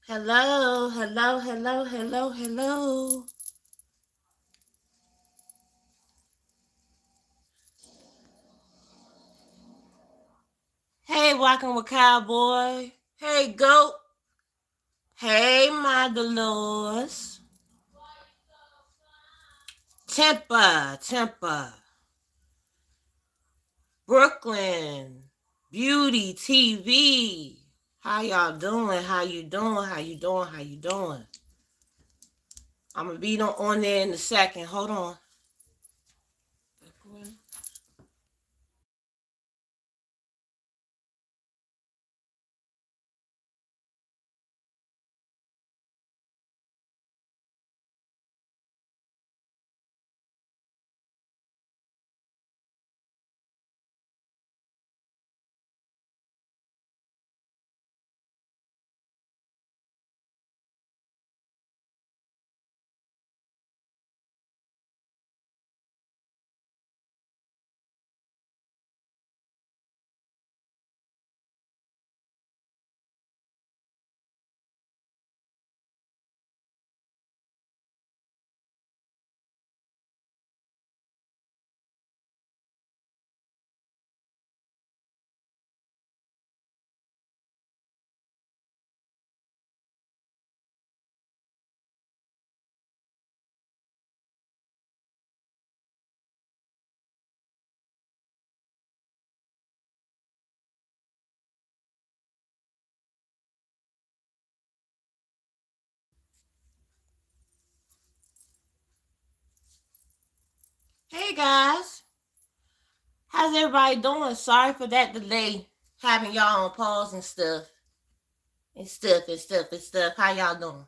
Hello, hello, hello, hello, hello. Hey, walking with Cowboy. Hey, Goat. Hey, my Dolores. Tempa. Brooklyn. Beauty TV. How y'all doing? How you doing? How you doing? How you doing? I'm gonna be on there in a second. Hold on. Hey guys, how's everybody doing? Sorry for that delay, having y'all on pause and stuff. And stuff. How y'all doing?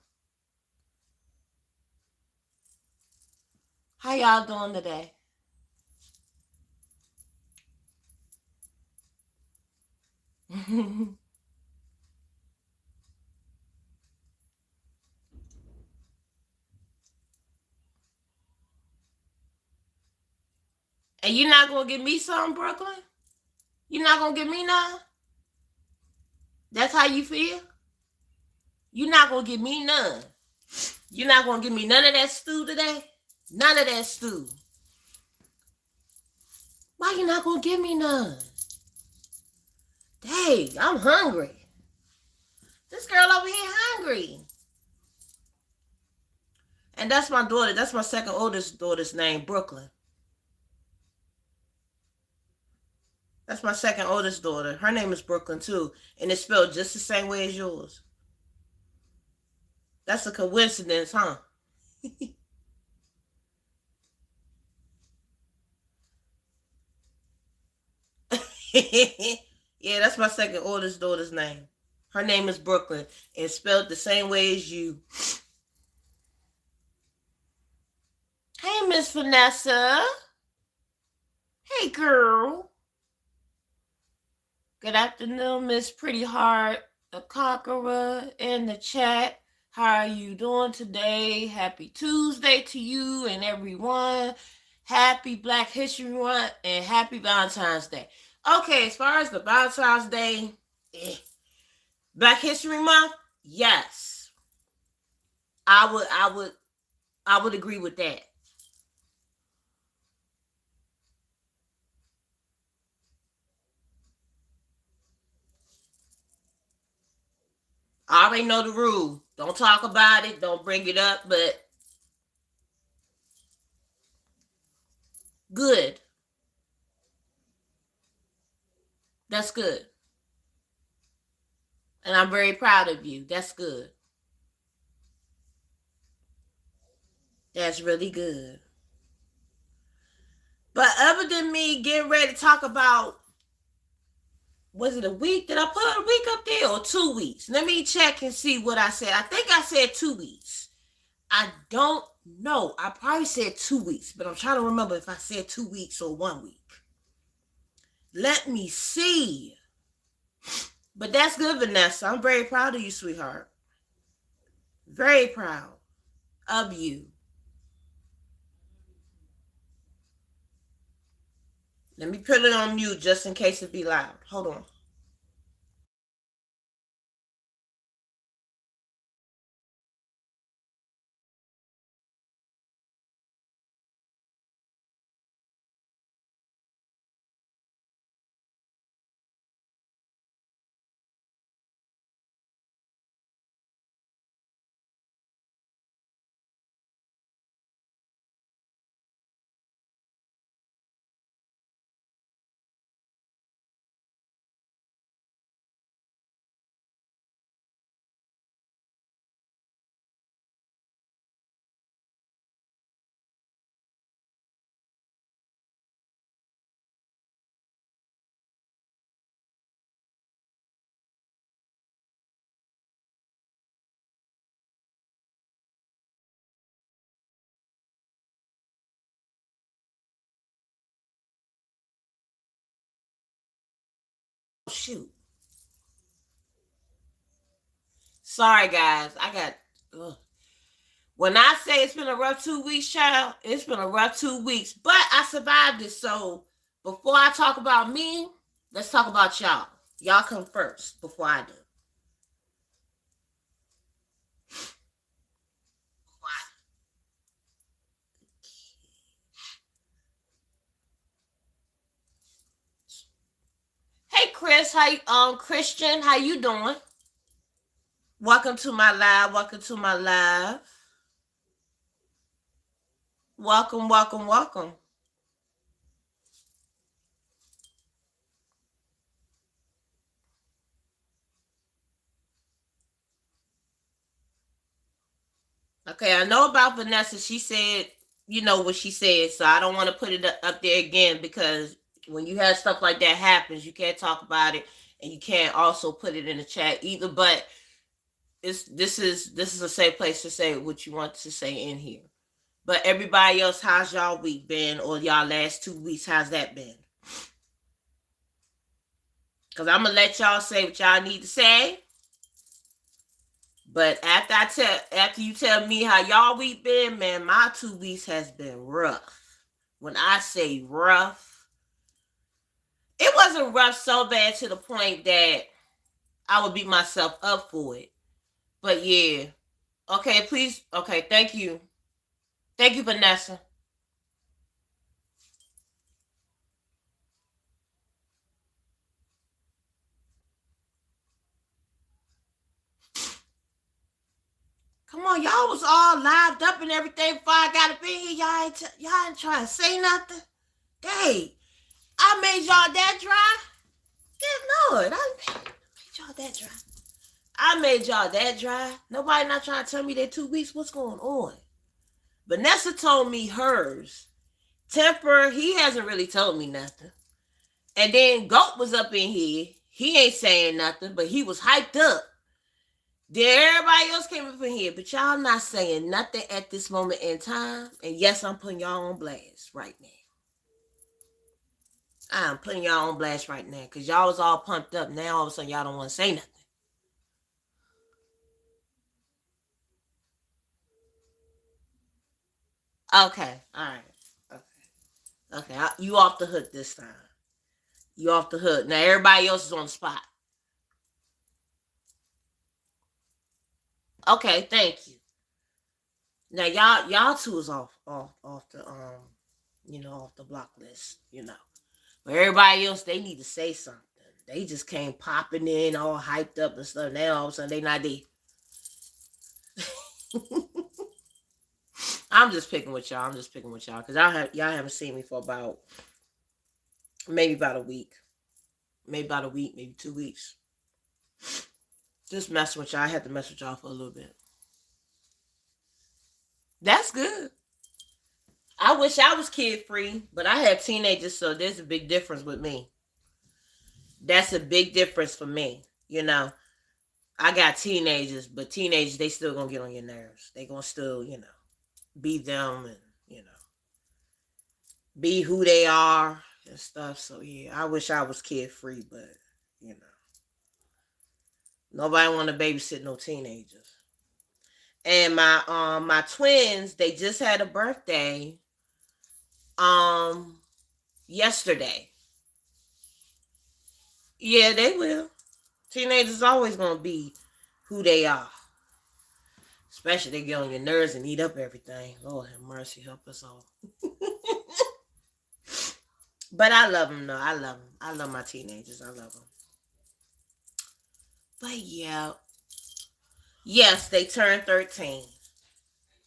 How y'all doing today? And you're not gonna give me some, Brooklyn? You're not gonna give me none? That's how you feel? You're not gonna give me none. You're not gonna give me none of that stew today? None of that stew. Why you not gonna give me none? Dang, I'm hungry. This girl over here hungry. And that's my daughter. That's my second oldest daughter's name, Brooklyn. That's my second oldest daughter. Her name is Brooklyn too, and it's spelled just the same way as yours. That's a coincidence, huh? Yeah, that's my second oldest daughter's name. Her name is Brooklyn, and spelled the same way as you. Hey, Miss Vanessa. Hey, girl. Good afternoon, Miss Pretty Heart, the Conqueror in the chat. How are you doing today? Happy Tuesday to you and everyone. Happy Black History Month and happy Valentine's Day. Okay, as far as the Valentine's Day, Black History Month, yes, I would agree with that. I already know the rule. Don't talk about it. Don't bring it up. But good. That's good. And I'm very proud of you. That's good. That's really good. But other than me getting ready to talk about, was it a week? Did I put a week up there or 2 weeks? Let me check and see what I said. I think I said 2 weeks. I don't know. I probably said 2 weeks, but I'm trying to remember if I said 2 weeks or 1 week. Let me see. But that's good, Vanessa. I'm very proud of you, sweetheart. Very proud of you. Let me put it on mute just in case it be loud. Hold on. shoot. Sorry, guys. I got. Ugh. When I say it's been a rough 2 weeks, child, it's been a rough 2 weeks. But I survived it. So before I talk about me, let's talk about y'all. Y'all come first before I do. Hey, Chris. Christian? How you doing? Welcome to my live. Welcome to my live. Welcome, welcome, welcome. Okay, I know about Vanessa. She said, you know what she said, so I don't want to put it up there again because when you have stuff like that happens, you can't talk about it and you can't also put it in the chat either. But this is a safe place to say what you want to say in here. But everybody else, how's y'all week been or y'all last 2 weeks? How's that been? Because I'm gonna let y'all say what y'all need to say. But after you tell me how y'all week been, man, my 2 weeks has been rough. When I say rough, it wasn't rough so bad to the point that I would beat myself up for it. But yeah. Okay, please. Okay, thank you. Thank you, Vanessa. Come on, y'all was all lived up and everything before I got up in here. Y'all ain't trying to say nothing. Dang, I made y'all that dry. Good Lord, I made y'all that dry. I made y'all that dry. Nobody not trying to tell me that 2 weeks. What's going on? Vanessa told me hers. Temper, he hasn't really told me nothing. And then Goat was up in here. He ain't saying nothing, but he was hyped up. Then everybody else came up in here, but y'all not saying nothing at this moment in time. And yes, I'm putting y'all on blast right now. I'm putting y'all on blast right now because y'all was all pumped up. Now all of a sudden y'all don't want to say nothing. Okay, all right. Okay, you off the hook this time. You off the hook. Now everybody else is on the spot. Okay, thank you. Now y'all two is off the off the block list. But everybody else they need to say something. They just came popping in all hyped up and stuff. Now all of a sudden they not there. I'm just picking with y'all. I'm just picking with y'all because y'all haven't seen me for maybe about a week, maybe 2 weeks. Just messing with y'all. I had to mess with y'all for a little bit. That's good. I wish I was kid free, but I have teenagers, so there's a big difference with me. That's a big difference for me. I got teenagers, but teenagers they still gonna get on your nerves. They gonna still, be them and be who they are and stuff. So yeah, I wish I was kid free, but you know, nobody want to babysit no teenagers. And my twins, they just had a birthday um yesterday. Yeah, they will. Teenagers always gonna be who they are. Especially they get on your nerves and eat up everything. Lord have mercy, help us all. But I love them though. I love them. I love my teenagers. I love them. But yeah, yes, they turned 13.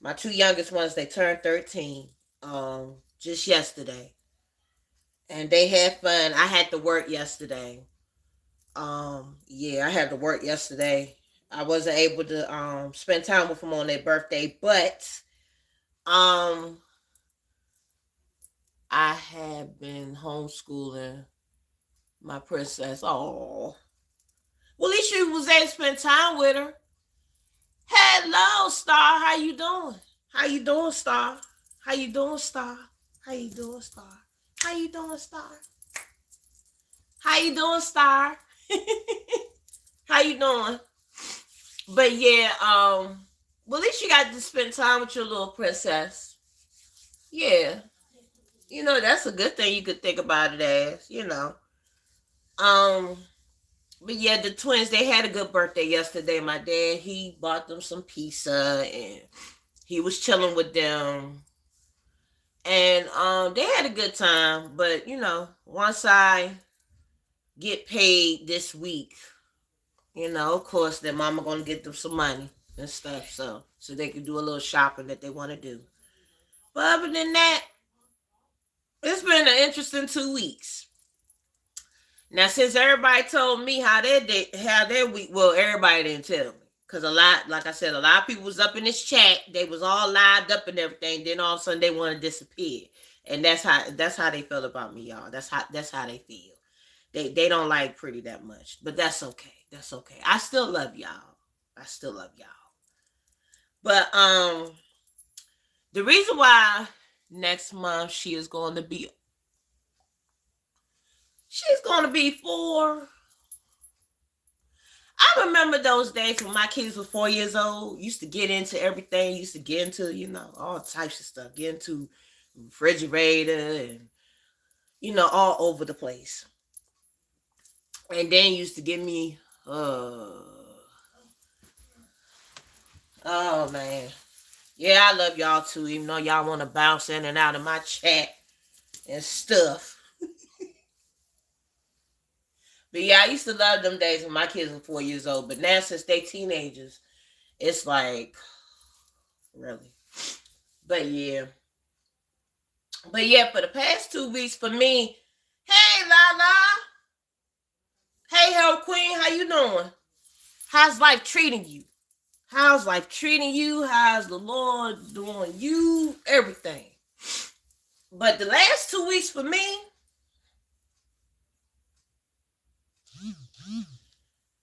My two youngest ones, they turned 13 just yesterday. And they had fun. I had to work yesterday. Yeah, I had to work yesterday. I wasn't able to spend time with them on their birthday, but um I have been homeschooling my princess. Oh, well, at least you was able to spend time with her. Hello, Star. How you doing? How you doing, Star? How you doing, Star? How you doing, Star? How you doing, Star? How you doing, Star? How you doing? But yeah, well, at least you got to spend time with your little princess. Yeah, that's a good thing you could think about it as. Um, but yeah, the twins, they had a good birthday yesterday. My dad, he bought them some pizza and he was chilling with them. And they had a good time. But once I get paid this week, of course, their mama gonna get them some money and stuff, so they can do a little shopping that they want to do. But other than that, it's been an interesting 2 weeks. Now, since everybody told me how their week, well, everybody didn't tell me because like I said, a lot of people was up in this chat. They was all lined up and everything. Then all of a sudden, they want to disappear, and that's how they feel about me, y'all. That's how they feel. They don't like Pretty that much, but that's okay. That's okay. I still love y'all. I still love y'all. But the reason why next month she's going to be 4. I remember those days when my kids were 4 years old. Used to get into everything. Used to get into all types of stuff. Get into refrigerator and all over the place. And then used to give me oh man. Yeah, I love y'all too, even though y'all want to bounce in and out of my chat and stuff. But yeah, I used to love them days when my kids were 4 years old. But now since they teenagers, it's like, really. But yeah. But yeah, for the past 2 weeks for me, hey Lala. Hey Hell Queen, how you doing? How's life treating you? How's life treating you? How's the Lord doing you? Everything. But the last 2 weeks for me,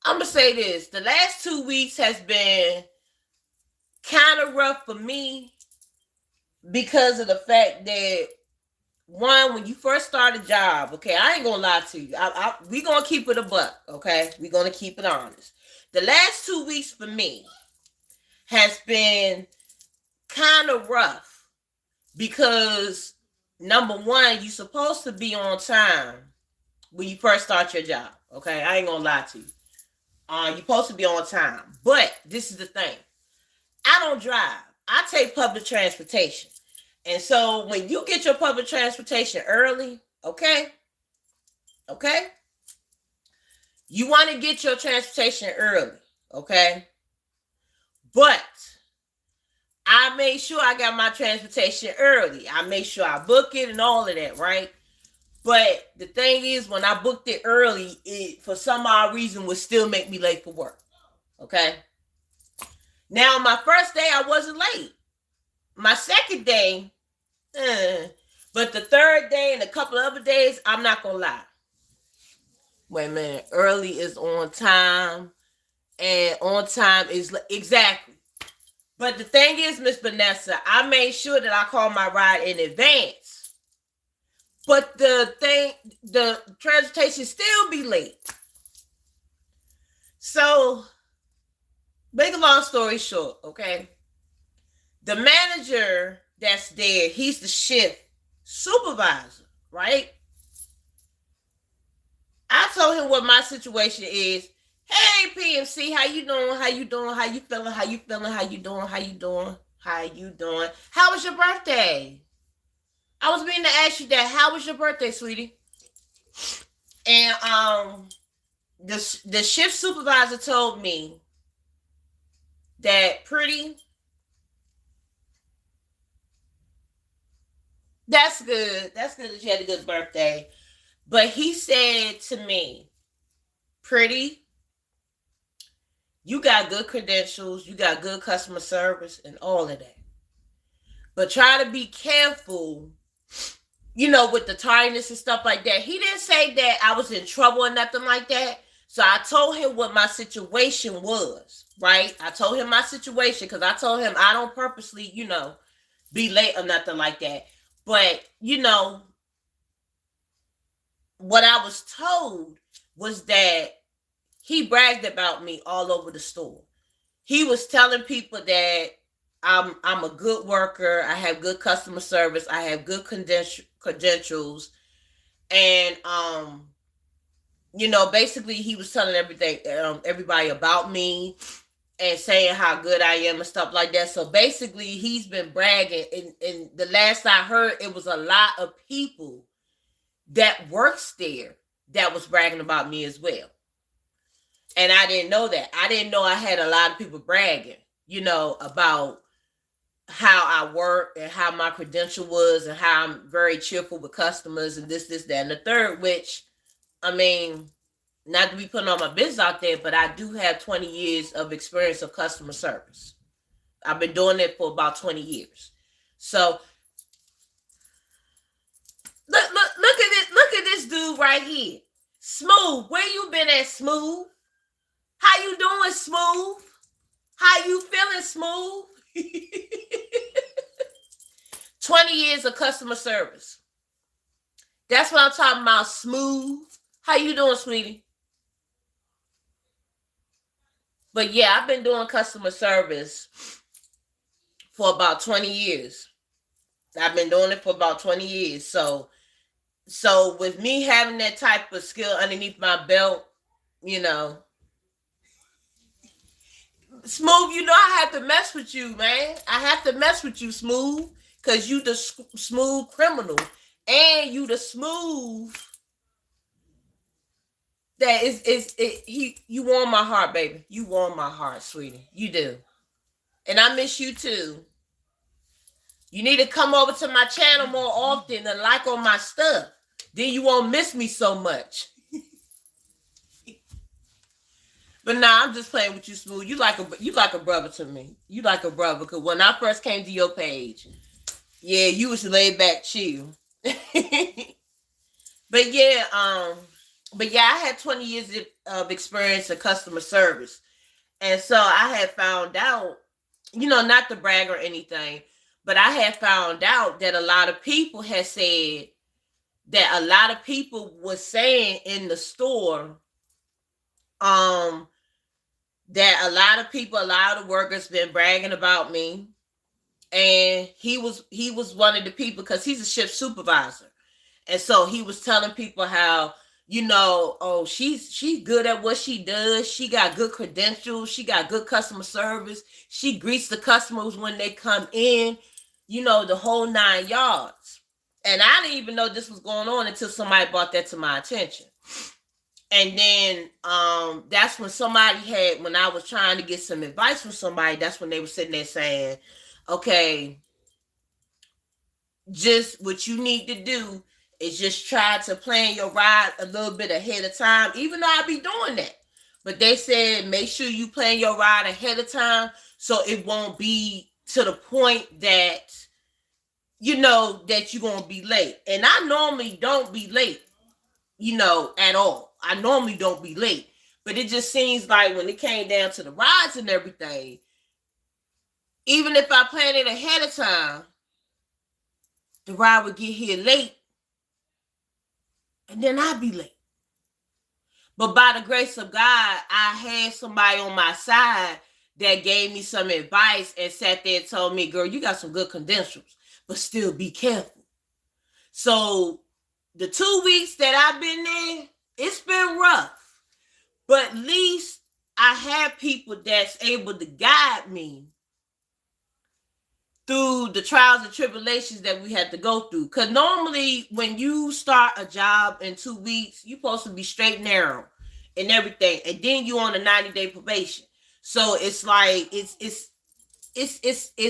I'm going to say this. The last 2 weeks has been kind of rough for me because of the fact that, one, when you first start a job, okay, I ain't going to lie to you. We going to keep it a buck, okay? We going to keep it honest. The last 2 weeks for me has been kind of rough because, number one, you're supposed to be on time when you first start your job, okay? I ain't going to lie to you. You're supposed to be on time. But this is the thing. I don't drive. I take public transportation. And so when you get your public transportation early, okay? You want to get your transportation early, okay? But I made sure I got my transportation early. I made sure I book it and all of that, right? But the thing is, when I booked it early, it for some odd reason would still make me late for work. Okay. Now, my first day, I wasn't late. My second day, but the third day and a couple of other days, I'm not going to lie. Wait a minute. Early is on time. And on time is exactly. But the thing is, Miss Vanessa, I made sure that I called my ride in advance. But the transportation still be late. So, make a long story short, okay? The manager that's there, he's the shift supervisor, right? I told him what my situation is. Hey, PMC, how you doing? How you doing? How you feeling? How you feeling? How you doing? How you doing? How you doing? How was your birthday? I was meaning to ask you that. How was your birthday, sweetie? And the shift supervisor told me that Pretty, that's good. That's good that you had a good birthday. But he said to me, Pretty, you got good credentials, you got good customer service and all of that. But try to be careful, with the tardiness and stuff like that. He didn't say that I was in trouble or nothing like that. So I told him what my situation was, right? I told him my situation because I told him I don't purposely, be late or nothing like that. But, what I was told was that he bragged about me all over the store. He was telling people that I'm a good worker. I have good customer service. I have good credentials, and basically he was telling everybody about me and saying how good I am and stuff like that. So basically, he's been bragging. And the last I heard, it was a lot of people that works there that was bragging about me as well. And I didn't know that. I didn't know I had a lot of people bragging, about how I work and how my credential was and how I'm very cheerful with customers and this, that, and the third, which, I mean, not to be putting all my business out there, but I do have 20 years of experience of customer service. I've been doing it for about 20 years. So look at this dude right here. Smooth. Where you been at, Smooth? How you doing, Smooth? How you feeling, Smooth? 20 years of customer service. That's what I'm talking about, Smooth. How you doing, sweetie? But yeah, I've been doing customer service for about 20 years. I've been doing it for about 20 years. So with me having that type of skill underneath my belt, Smooth, I have to mess with you, man. I have to mess with you, Smooth, because you the smooth criminal. And you the smooth that you warm my heart, baby. You warm my heart, sweetie. You do. And I miss you too. You need to come over to my channel more often and like on my stuff. Then you won't miss me so much. But nah, I'm just playing with you, Smooth. You like a brother to me. You like a brother, because when I first came to your page, yeah, you was laid back, chill. But yeah, I had 20 years of experience in customer service. And so I had found out, not to brag or anything, but I had found out that a lot of people had said that a lot of people were saying in the store, that a lot of workers been bragging about me. And he was one of the people, because he's a shift supervisor. And so he was telling people how, she's good at what she does. She got good credentials. She got good customer service. She greets the customers when they come in, the whole 9 yards. And I didn't even know this was going on until somebody brought that to my attention. And then that's when I was trying to get some advice from somebody, that's when they were sitting there saying, okay, just what you need to do is just try to plan your ride a little bit ahead of time, even though I be doing that. But they said, make sure you plan your ride ahead of time so it won't be to the point that, that you're going to be late. And I normally don't be late, at all. I normally don't be late. But it just seems like when it came down to the rides and everything, even if I plan it ahead of time, the ride would get here late, and then I'd be late. But by the grace of God, I had somebody on my side that gave me some advice and sat there and told me, girl, you got some good credentials, but still be careful. So the 2 weeks that I've been there, it's been rough. But at least I have people that's able to guide me through the trials and tribulations that we had to go through. Because normally when you start a job in 2 weeks, you're supposed to be straight and narrow and everything. And then you on a 90-day probation. So it's like, it's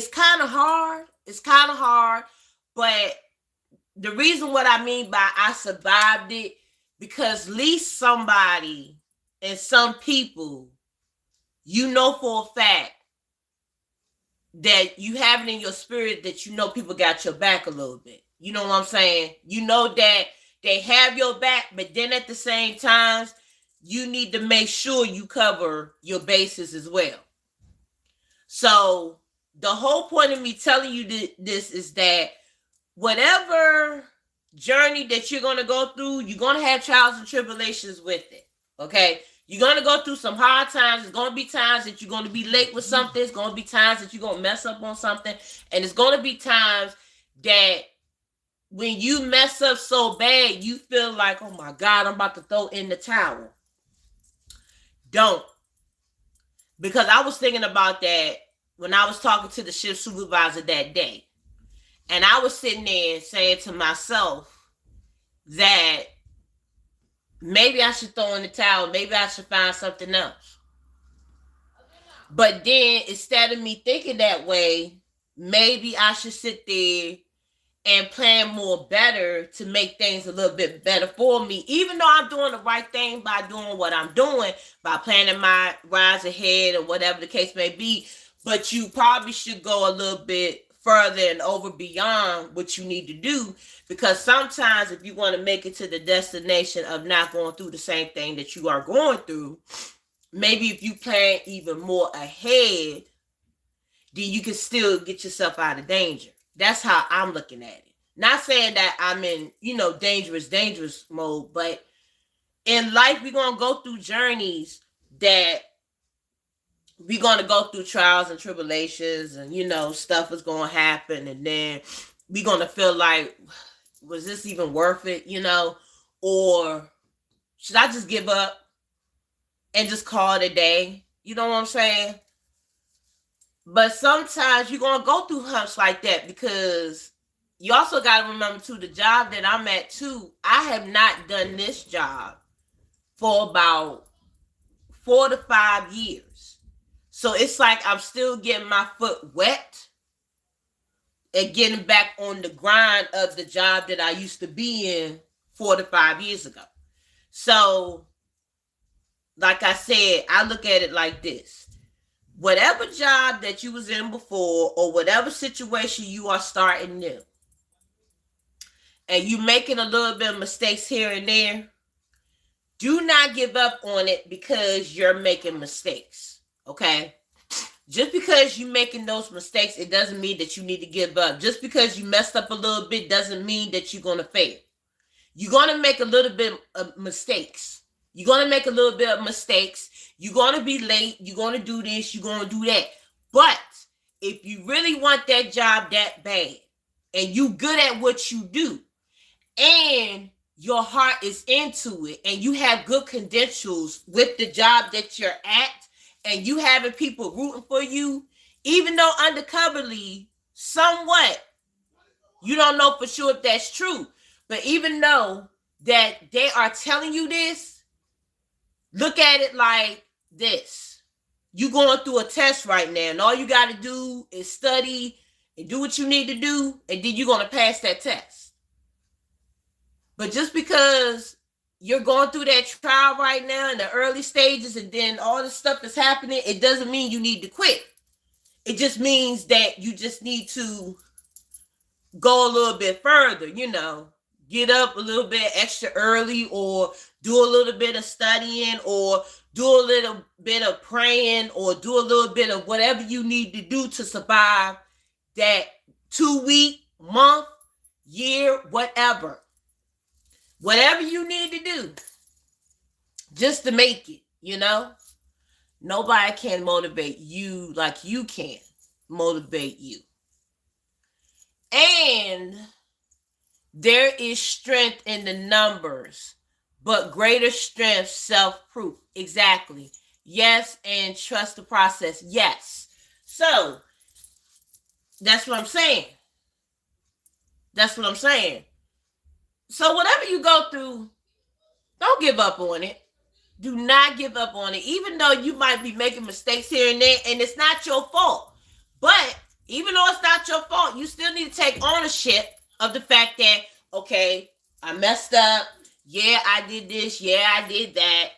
kind of hard. It's kind of hard. But the reason what I mean by I survived it, because at least somebody and some people, for a fact that you have it in your spirit that people got your back a little bit. You know what I'm saying? That they have your back, but then at the same time, you need to make sure you cover your bases as well. So the whole point of me telling you this is that whatever journey that you're going to go through, you're going to have trials and tribulations with it. Okay? You're going to go through some hard times. There's going to be times that you're going to be late with something. It's going to be times that you're going to mess up on something. And it's going to be times that when you mess up so bad, you feel like, oh my God, I'm about to throw in the towel. Don't. Because I was thinking about that when I was talking to the shift supervisor that day. And I was sitting there saying to myself that maybe I should throw in the towel. Maybe I should find something else. But then instead of me thinking that way, maybe I should sit there and plan more better to make things a little bit better for me, even though I'm doing the right thing by doing what I'm doing, by planning my rise ahead or whatever the case may be. But you probably should go a little bit further and over beyond what you need to do, because sometimes if you want to make it to the destination of not going through the same thing that you are going through, maybe if you plan even more ahead, then you can still get yourself out of danger. That's how I'm looking at it. Not saying that I'm in, dangerous mode, but in life, we're going to go through journeys that we're going to go through trials and tribulations, and, stuff is going to happen. And then we're going to feel like, was this even worth it, or should I just give up and just call it a day? You know what I'm saying? But sometimes you're going to go through humps like that, because you also got to remember, too, the job that I'm at, too, I have not done this job for about 4 to 5 years. So it's like I'm still getting my foot wet and getting back on the grind of the job that I used to be in 4 to 5 years ago. So, like I said, I look at it like this. Whatever job that you was in before, or whatever situation you are starting new, and you making a little bit of mistakes here and there, do not give up on it because you're making mistakes, okay? Just because you're making those mistakes, it doesn't mean that you need to give up. Just because you messed up a little bit doesn't mean that you're going to fail. You're going to make a little bit of mistakes. You're going to make a little bit of mistakes. You're going to be late. You're going to do this. You're going to do that. But if you really want that job that bad, and you good at what you do, and your heart is into it, and you have good credentials with the job that you're at, and you having people rooting for you, even though undercoverly, somewhat, you don't know for sure if that's true, but even though that they are telling you this, look at it like this. You going through a test right now, and all you got to do is study and do what you need to do, and then you're going to pass that test. But just because you're going through that trial right now in the early stages, and then all this stuff is happening, it doesn't mean you need to quit. It just means that you just need to go a little bit further, get up a little bit extra early, or do a little bit of studying, or do a little bit of praying, or do a little bit of whatever you need to do to survive that 2-week, month, year, whatever. Whatever you need to do just to make it, Nobody can motivate you like you can motivate you. And there is strength in the numbers, but greater strength, self-proof. Exactly. Yes, and trust the process. Yes. So, that's what I'm saying. So whatever you go through, don't give up on it. Do not give up on it, even though you might be making mistakes here and there, and it's not your fault. But even though it's not your fault, you still need to take ownership of the fact that, okay, I messed up. Yeah, I did this. Yeah, I did that.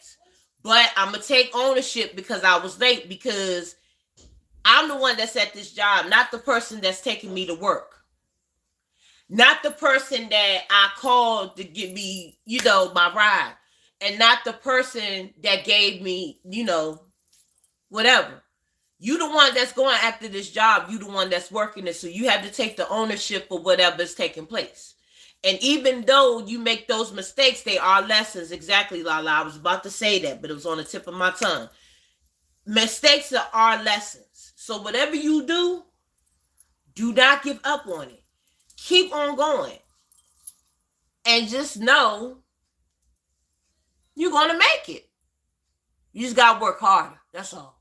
But I'm going to take ownership because I was late, because I'm the one that's at this job, not the person that's taking me to work. Not the person that I called to give me, my ride. And not the person that gave me, whatever. You the one that's going after this job. You the one that's working it. So you have to take the ownership for whatever's taking place. And even though you make those mistakes, they are lessons. Exactly, Lala. I was about to say that, but it was on the tip of my tongue. Mistakes are lessons. So whatever you do not give up on it. Keep on going. And just know you're going to make it. You just got to work harder. That's all.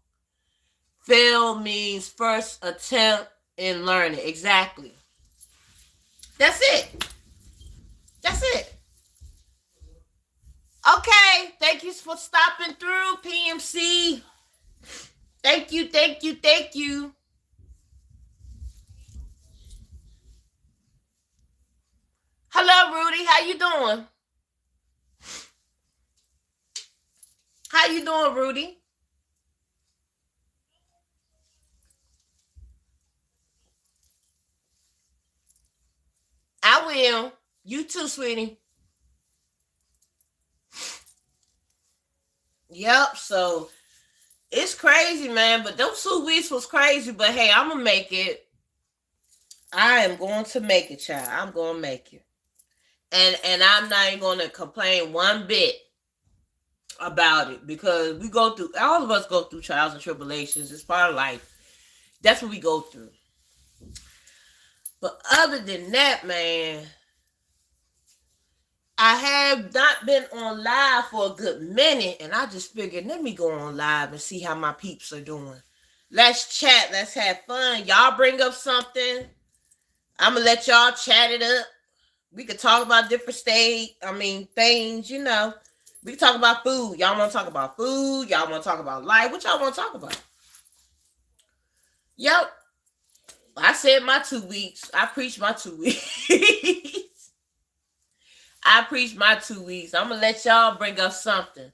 Fail means first attempt in learning. Exactly. That's it. That's it. Okay. Thank you for stopping through, PMC. Thank you, thank you, thank you. Hello, Rudy. How you doing? How you doing, Rudy? I will. You too, sweetie. Yep. So it's crazy, man. But those 2 weeks was crazy. But hey, I'm gonna make it. I am going to make it, child. I'm gonna make it. And I'm not even gonna complain one bit about it because we go through. All of us go through trials and tribulations. It's part of life. That's what we go through. But other than that, man, I have not been on live for a good minute, and I just figured, let me go on live and see how my peeps are doing. Let's chat. Let's have fun. Y'all bring up something. I'm gonna let y'all chat it up. We could talk about different things, We can talk about food. Y'all want to talk about food? Y'all want to talk about life? What y'all want to talk about? Yep. I said my 2 weeks. I preached my 2 weeks. I preached my 2 weeks. I'm going to let y'all bring up something,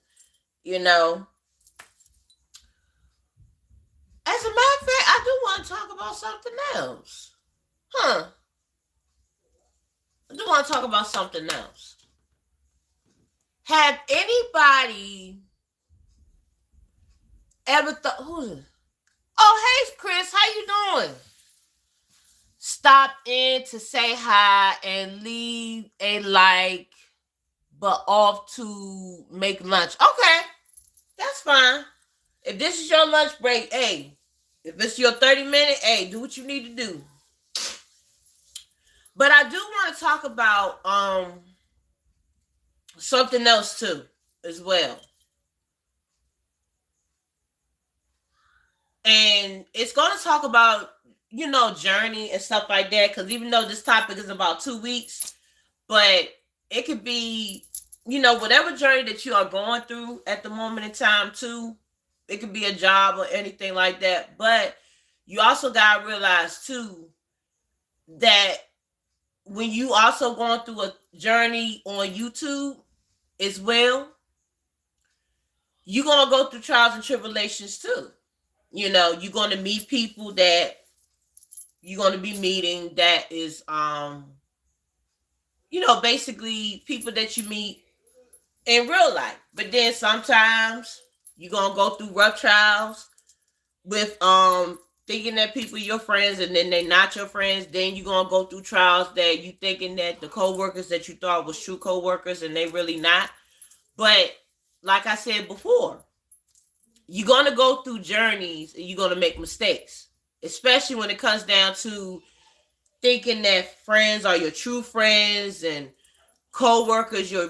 As a matter of fact, I do want to talk about something else. I do want to talk about something else. Have anybody ever thought, who's it? Oh, hey, Chris, how you doing? Stop in to say hi and leave a like, but off to make lunch. Okay, that's fine. If this is your lunch break, hey, if it's your 30-minute, hey, do what you need to do. But I do want to talk about something else too, as well. And it's going to talk about, journey and stuff like that. Because even though this topic is about 2 weeks, but it could be, whatever journey that you are going through at the moment in time too. It could be a job or anything like that. But you also got to realize too that when you also going through a journey on YouTube as well, you're going to go through trials and tribulations too. You're going to meet people that you're going to be meeting that is, basically people that you meet in real life. But then sometimes you're going to go through rough trials with thinking that people are your friends and then they're not your friends. Then you're going to go through trials that you thinking that the co-workers that you thought was true co-workers and they really not. But like I said before, you're going to go through journeys and you're going to make mistakes, especially when it comes down to thinking that friends are your true friends and co-workers, your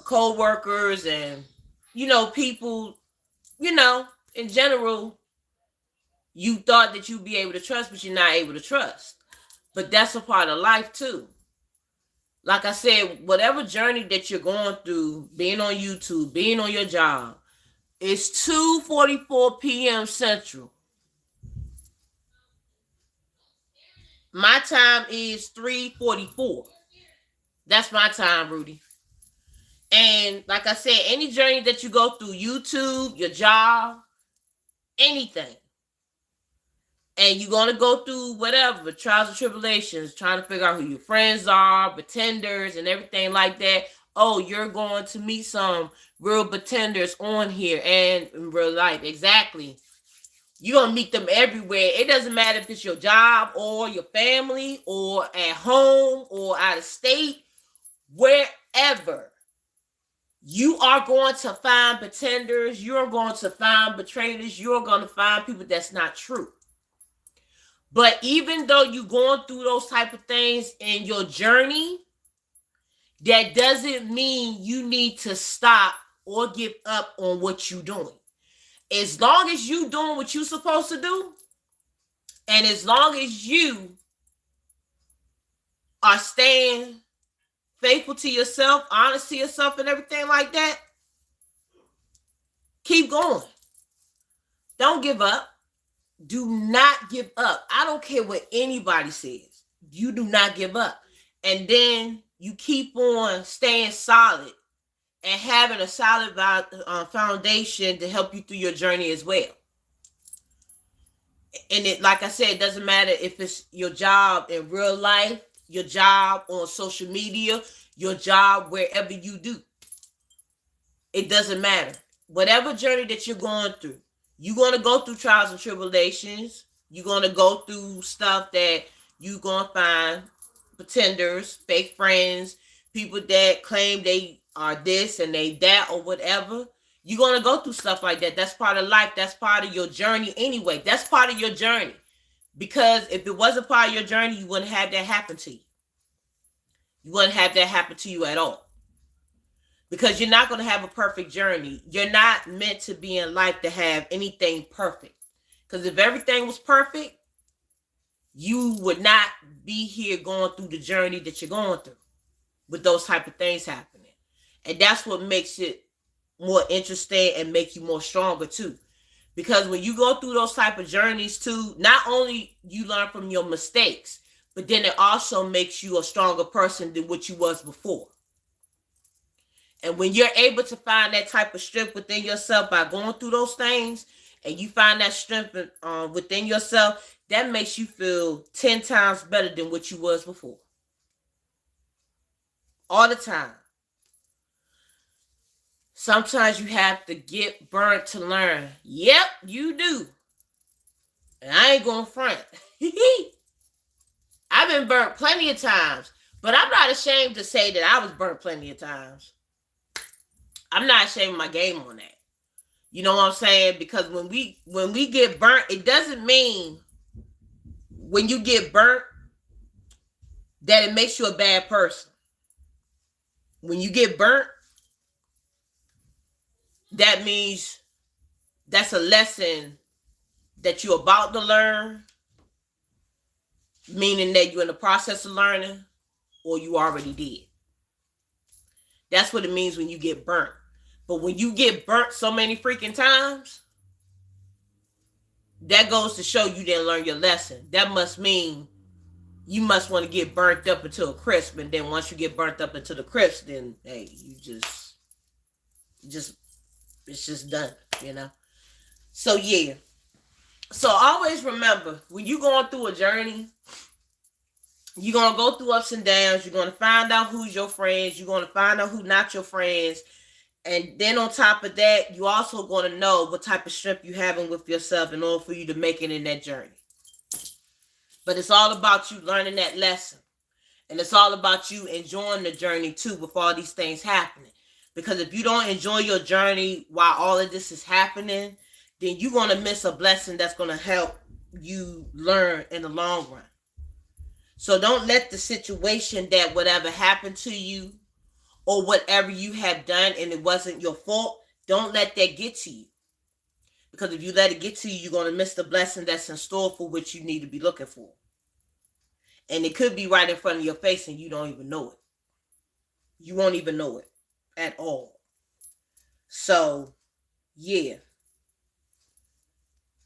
co-workers, and, people, in general, you thought that you'd be able to trust, but you're not able to trust. But that's a part of life too. Like I said, whatever journey that you're going through, being on YouTube, being on your job, it's 2:44 p.m. Central. My time is 3:44. That's my time, Rudy. And like I said, any journey that you go through, YouTube, your job, anything, and you're going to go through whatever, trials and tribulations, trying to figure out who your friends are, pretenders, and everything like that. Oh, you're going to meet some real pretenders on here and in real life. Exactly. You're going to meet them everywhere. It doesn't matter if it's your job or your family or at home or out of state Wherever you are going to find pretenders, you're going to find betrayers, you're going to find people that's not true. But even though you're going through those type of things in your journey, that doesn't mean you need to stop or give up on what you're doing. As long as you're doing what you're supposed to do, and as long as you are staying faithful to yourself, honest to yourself, and everything like that, keep going. Don't give up. Do not give up. I don't care what anybody says. You do not give up. And then you keep on staying solid and having a solid foundation to help you through your journey as well. And it, like I said, it doesn't matter if it's your job in real life, your job on social media, your job wherever you do. It doesn't matter. Whatever journey that you're going through, you're going to go through trials and tribulations. You're going to go through stuff that you're going to find pretenders, fake friends, people that claim they are this and they that or whatever. You're going to go through stuff like that. That's part of life. That's part of your journey anyway. That's part of your journey. Because if it wasn't part of your journey, you wouldn't have that happen to you. You wouldn't have that happen to you at all. Because you're not going to have a perfect journey. You're not meant to be in life to have anything perfect. Because if everything was perfect, you would not be here going through the journey that you're going through with those type of things happening. And that's what makes it more interesting and make you more stronger too. Because when you go through those type of journeys too, not only you learn from your mistakes, but then it also makes you a stronger person than what you was before. And when you're able to find that type of strength within yourself by going through those things, and you find that strength within yourself, that makes you feel 10 times better than what you was before. All the time. Sometimes you have to get burnt to learn. Yep, you do. And I ain't going to front. I've been burnt plenty of times, but I'm not ashamed to say that I was burnt plenty of times. I'm not ashamed of my game on that. You know what I'm saying? Because when we get burnt, it doesn't mean when you get burnt that it makes you a bad person. When you get burnt, that means that's a lesson that you're about to learn, meaning that you're in the process of learning, or you already did. That's what it means when you get burnt. But when you get burnt so many freaking times, that goes to show you didn't learn your lesson. That must mean you must want to get burnt up until a crisp. And then once you get burnt up into the crisp, then, hey, it's just done, you know? So, yeah. So, always remember, when you're going through a journey, you're going to go through ups and downs. You're going to find out who's your friends. You're going to find out who's not your friends. And then on top of that, you also going to know what type of strength you're having with yourself in order for you to make it in that journey. But it's all about you learning that lesson. And it's all about you enjoying the journey too with all these things happening. Because if you don't enjoy your journey while all of this is happening, then you're going to miss a blessing that's going to help you learn in the long run. So don't let the situation that whatever happened to you or whatever you have done and it wasn't your fault, don't let that get to you. Because if you let it get to you, you're going to miss the blessing that's in store for what you need to be looking for. And it could be right in front of your face and you don't even know it. You won't even know it at all. So, yeah.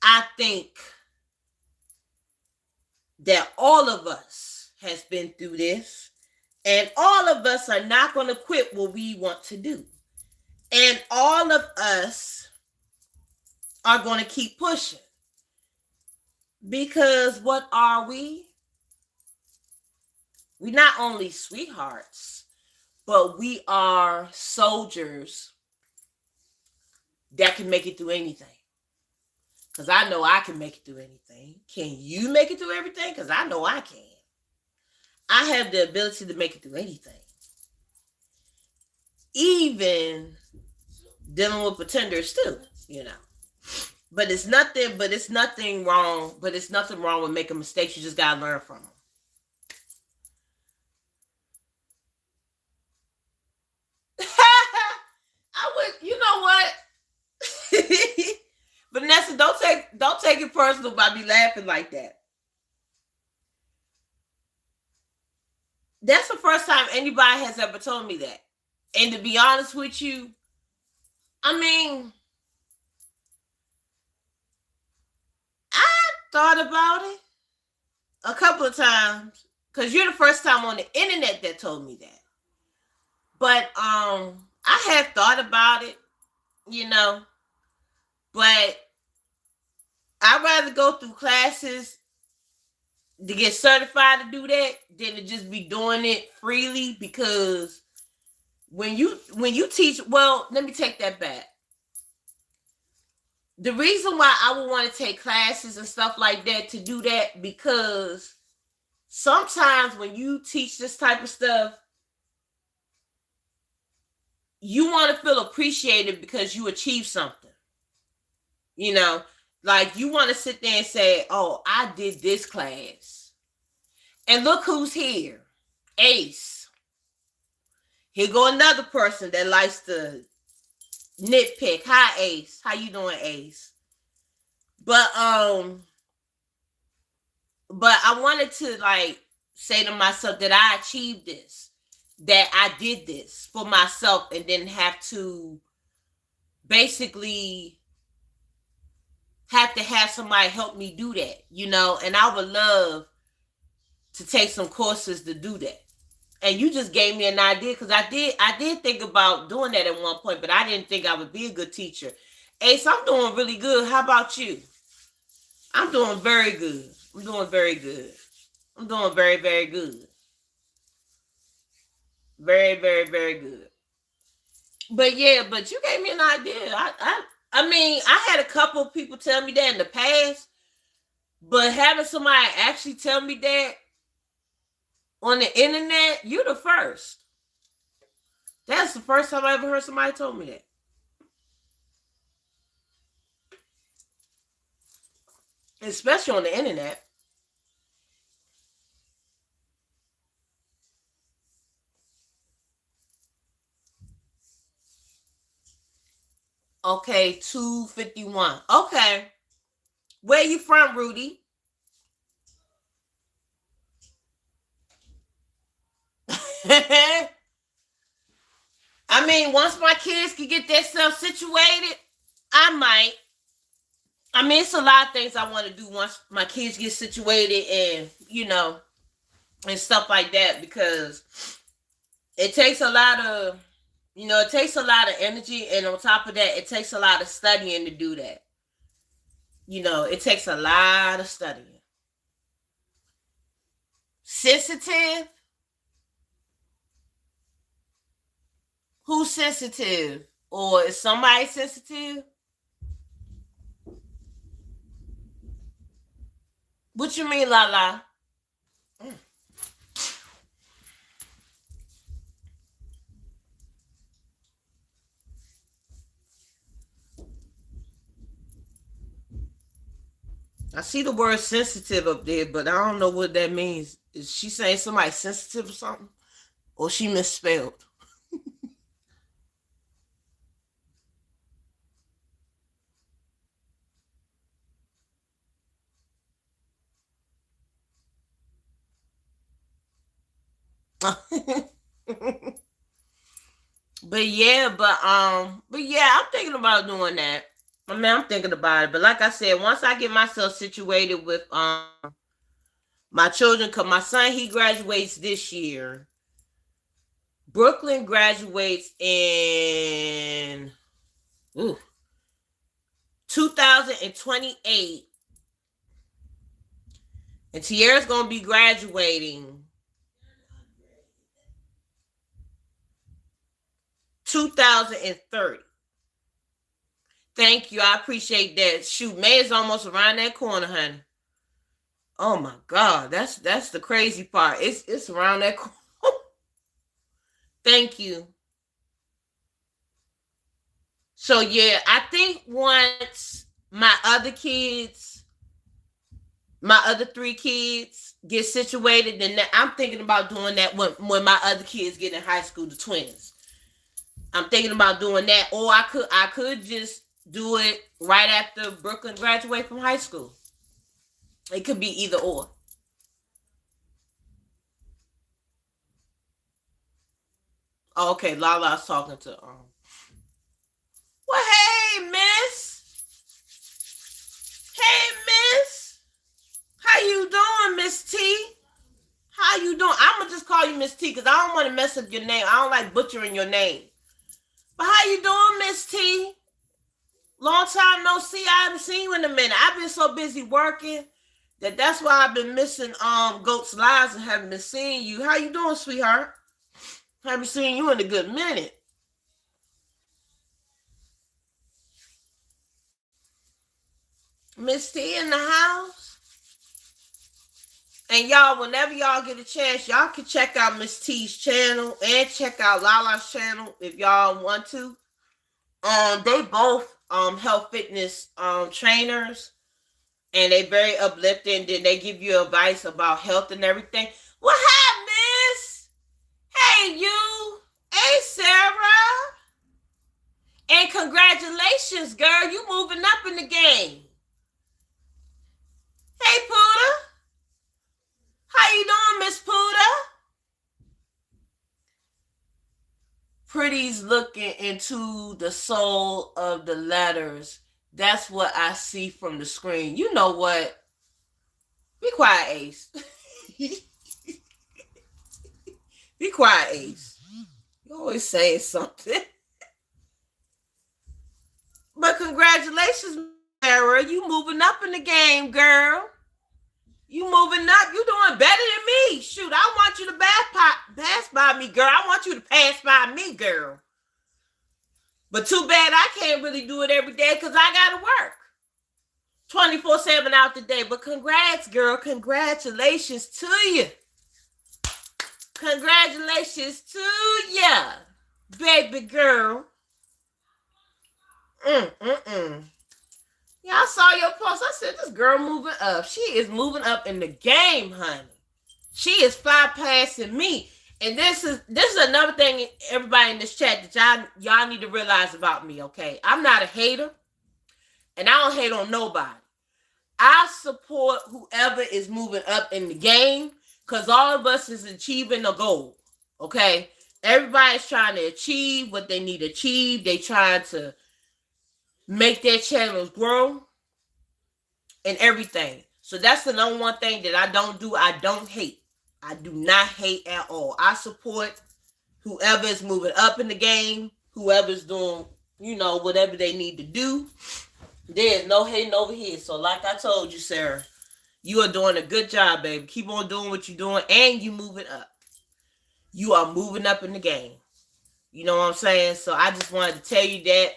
I think that all of us has been through this. And all of us are not going to quit what we want to do. And all of us are going to keep pushing. Because what are we? We're not only sweethearts, but we are soldiers that can make it through anything. Because I know I can make it through anything. Can you make it through everything? Because I know I can. I have the ability to make it through anything. even dealing with pretenders too, you know. But it's nothing wrong. But it's nothing wrong with making mistakes. You just gotta learn from them. I would, you know what? Vanessa, don't take it personal by me laughing like that. That's the first time anybody has ever told me that. And to be honest with you, I mean, I thought about it a couple of times because you're the first time on the internet that told me that. But I have thought about it, you know, but I'd rather go through classes to get certified to do that than to just be doing it freely because when you teach, well, let me take that back. The reason why I would want to take classes and stuff like that to do that because sometimes when you teach this type of stuff, you want to feel appreciated because you achieved something. You know, like you want to sit there and say, "Oh, I did this class." And look who's here. Ace. Here go another person that likes to nitpick. Hi, Ace. How you doing, Ace? But but I wanted to like say to myself that I achieved this, that I did this for myself and didn't have to basically have to have somebody help me do that, you know, and I would love to take some courses to do that. And you just gave me an idea because I did think about doing that at one point, but I didn't think I would be a good teacher. Ace, I'm doing really good. How about you? I'm doing very good. I'm doing very good. I'm doing very, very good. Very, very, very good. But yeah, but you gave me an idea. I mean, I had a couple of people tell me that in the past, but having somebody actually tell me that on the internet, you're the first. That's the first time I ever heard somebody told me that. Especially on the internet. Okay, 251. Okay. Where you from, Rudy? I mean, once my kids can get themselves situated, I might. I mean, it's a lot of things I want to do once my kids get situated and, you know, and stuff like that because it takes a lot of, you know, it takes a lot of energy. And on top of that, it takes a lot of studying to do that. You know, it takes a lot of studying. Sensitive? Who's sensitive? Or is somebody sensitive? What you mean, la la? Mm. I see the word sensitive up there, but I don't know what that means. Is she saying somebody sensitive or something? Or she misspelled? but yeah, I'm thinking about doing that. I mean, I'm thinking about it. But like I said, once I get myself situated with my children, cause my son he graduates this year. Brooklyn graduates in ooh, 2028, and Tierra's gonna be graduating 2030. Thank you, I appreciate that. Shoot, May is almost around that corner, honey. Oh my God, that's the crazy part. It's around that corner. Thank you. So yeah, I think once my other three kids get situated, then I'm thinking about doing that when my other kids get in high school, the twins. I'm thinking about doing that, or I could just do it right after Brooklyn graduate from high school. It could be either or. Oh, okay, Lala's talking to Well, hey, Miss. Hey, Miss. How you doing, Miss T? How you doing? I'm gonna just call you Miss T because I don't want to mess up your name. I don't like butchering your name. But how you doing, Miss T? Long time no see. I haven't seen you in a minute. I've been so busy working that's why I've been missing Goat's Lives and haven't been seeing you. How you doing, sweetheart? Haven't seen you in a good minute. Miss T in the house. And y'all, whenever y'all get a chance, y'all can check out Miss T's channel and check out Lala's channel if y'all want to. They both health fitness trainers, and they very uplifting. Then they give you advice about health and everything. What happened, Miss? Hey, you. Hey, Sarah. And congratulations, girl. You moving up in the game. Hey, Puda. How you doing, Miss Puda? Pretty's looking into the soul of the letters. That's what I see from the screen. You know what? Be quiet, Ace. Be quiet, Ace. You always saying something. But congratulations, Sarah. You moving up in the game, girl. You moving up. You doing better than me. Shoot, I want you to pass by me, girl. I want you to pass by me, girl. But too bad I can't really do it every day because I got to work 24/7 out the day. But congrats, girl. Congratulations to you. Congratulations to you, baby girl. Yeah, I saw your post. I said, this girl moving up. She is moving up in the game, honey. She is fly passing me. And this is another thing, everybody in this chat, that y'all need to realize about me, okay? I'm not a hater, and I don't hate on nobody. I support whoever is moving up in the game, because all of us is achieving a goal, okay? Everybody's trying to achieve what they need to achieve. They trying to make their channels grow and everything. So that's the number one thing that I don't do. I don't hate. I do not hate at all. I support whoever is moving up in the game, whoever's doing, whatever they need to do. There's no hating over here. So like I told you, Sarah, you are doing a good job, baby. Keep on doing what you're doing, and you moving up. You are moving up in the game. You know what I'm saying? So I just wanted to tell you that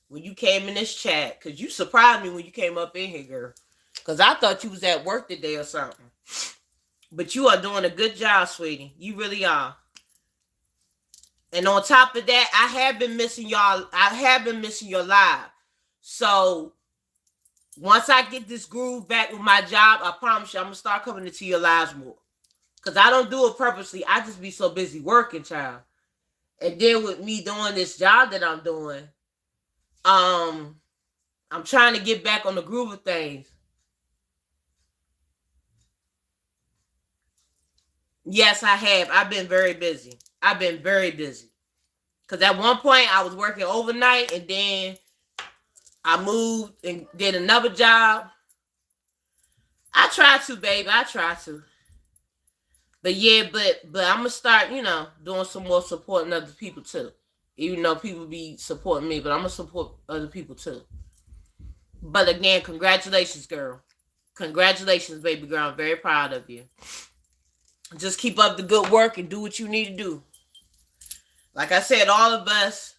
when you came in this chat, because you surprised me when you came up in here, girl. Because I thought you was at work today or something. But you are doing a good job, sweetie. You really are. And on top of that, I have been missing y'all. I have been missing your live. So once I get this groove back with my job, I promise you I'm going to start coming into your lives more. Because I don't do it purposely. I just be so busy working, child. And then with me doing this job that I'm doing, I'm trying to get back on the groove of things. Yes, I have. I've been very busy. Because at one point I was working overnight, and then I moved and did another job. I try to, baby. I try to. But yeah, but I'm gonna start, doing some more supporting other people too. Even though people be supporting me, but I'm gonna support other people too. But again, congratulations, girl. Congratulations, baby girl. I'm very proud of you. Just keep up the good work and do what you need to do. Like I said, all of us.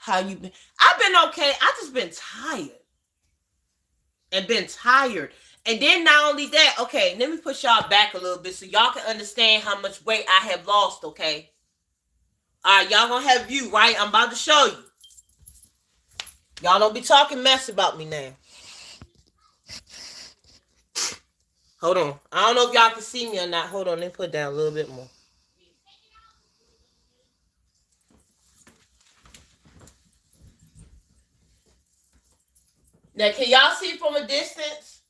How you been? I've been okay. I just been tired. And then not only that, okay, let me push y'all back a little bit so y'all can understand how much weight I have lost, okay? All right, y'all gonna have a view, right? I'm about to show you. Y'all don't be talking mess about me now. Hold on. I don't know if y'all can see me or not. Hold on. Let me put down a little bit more. Now, can y'all see from a distance?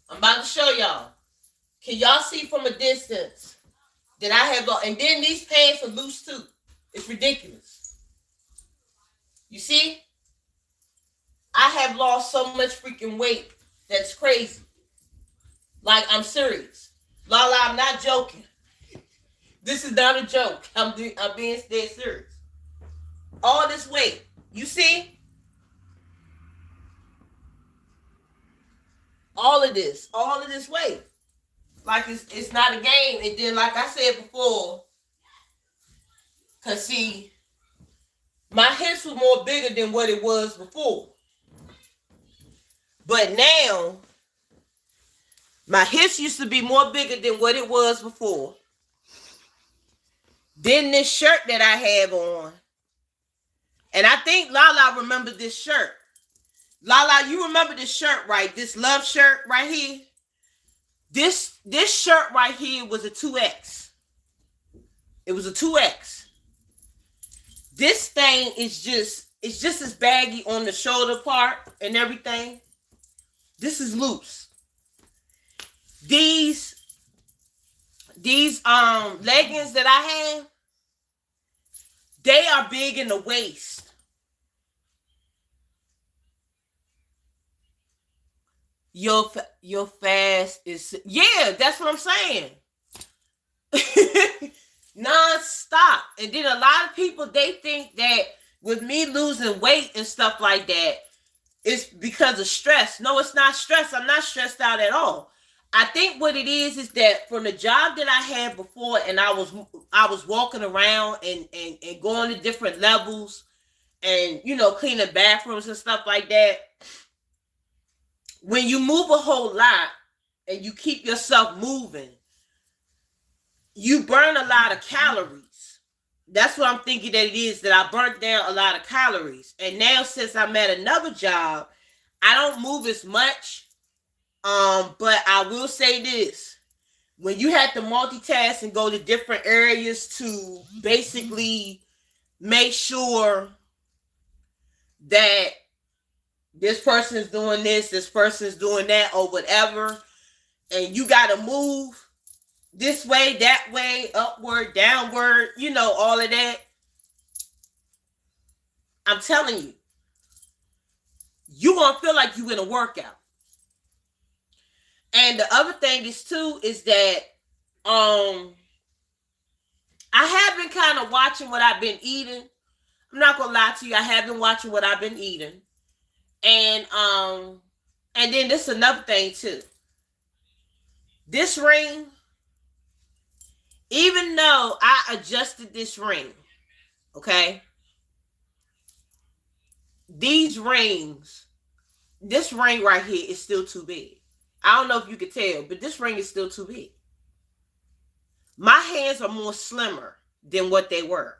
I'm about to show y'all. Can y'all see from a distance that I have? And then these pants are loose too. It's ridiculous. You see? I have lost so much freaking weight. That's crazy. Like, I'm serious. Lala, I'm not joking. This is not a joke. I'm being dead serious. All this weight. You see? All of this weight. Like, it's not a game. And then, like I said before, because see, my hips was more bigger than what it was before. But now, my hips used to be more bigger than what it was before. Then this shirt that I have on, and I think Lala remember this shirt. Lala, you remember this shirt, right? This love shirt right here. This shirt right here was a 2X. It was a 2X. This thing is it's just as baggy on the shoulder part and everything. This is loose. These leggings that I have, they are big in the waist. Your fast is, yeah, that's what I'm saying. Non-stop. And then a lot of people, they think that with me losing weight and stuff like that, it's because of stress. No, it's not stress. I'm not stressed out at all. I think what it is that from the job that I had before, and I was walking around and going to different levels and cleaning bathrooms and stuff like that. When you move a whole lot and you keep yourself moving, you burn a lot of calories. That's what I'm thinking that it is, that I burnt down a lot of calories. And now since I'm at another job, I don't move as much. But I will say this. When you have to multitask and go to different areas to basically make sure that this person is doing this person is doing that, or whatever, and you got to move this way, that way, upward, downward, all of that. I'm telling you, you're going to feel like you're in a workout. And the other thing is too, is that I have been kind of watching what I've been eating. I'm not going to lie to you. I have been watching what I've been eating. And then this is another thing too. This ring, even though I adjusted this ring, okay, this ring right here is still too big. I don't know if you can tell, but this ring is still too big. My hands are more slimmer than what they were.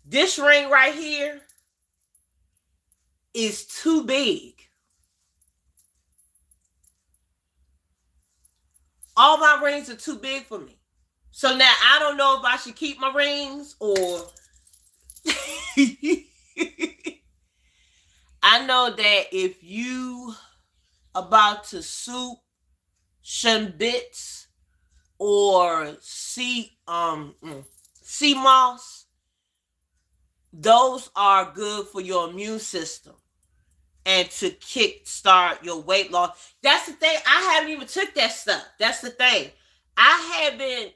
This ring right here is too big. All my rings are too big for me. So now I don't know if I should keep my rings or I know that if you about to soup some bits or sea moss, those are good for your immune system and to kick start your weight loss. That's the thing. I haven't even took that stuff. That's the thing. I haven't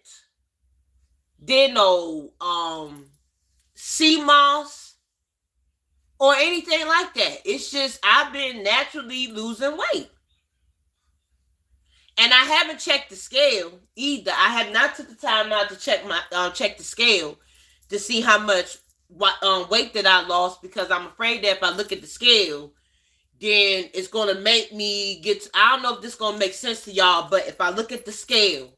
did no sea moss or anything like that. It's just I've been naturally losing weight. And I haven't checked the scale either. I have not took the time out to check the scale to see how much weight that I lost, because I'm afraid that if I look at the scale, then it's going to make me I don't know if this is going to make sense to y'all, but if I look at the scale,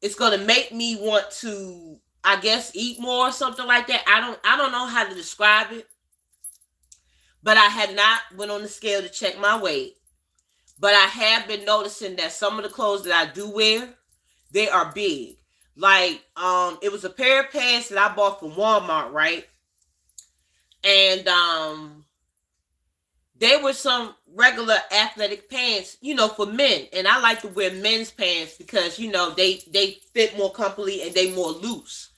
it's going to make me want to I guess eat more or something like that. I don't know how to describe it, but I had not went on the scale to check my weight. But I have been noticing that some of the clothes that I do wear, they are big. Like, it was a pair of pants that I bought from Walmart, right? And they were some regular athletic pants, for men. And I like to wear men's pants because, they fit more comfortably and they more loose.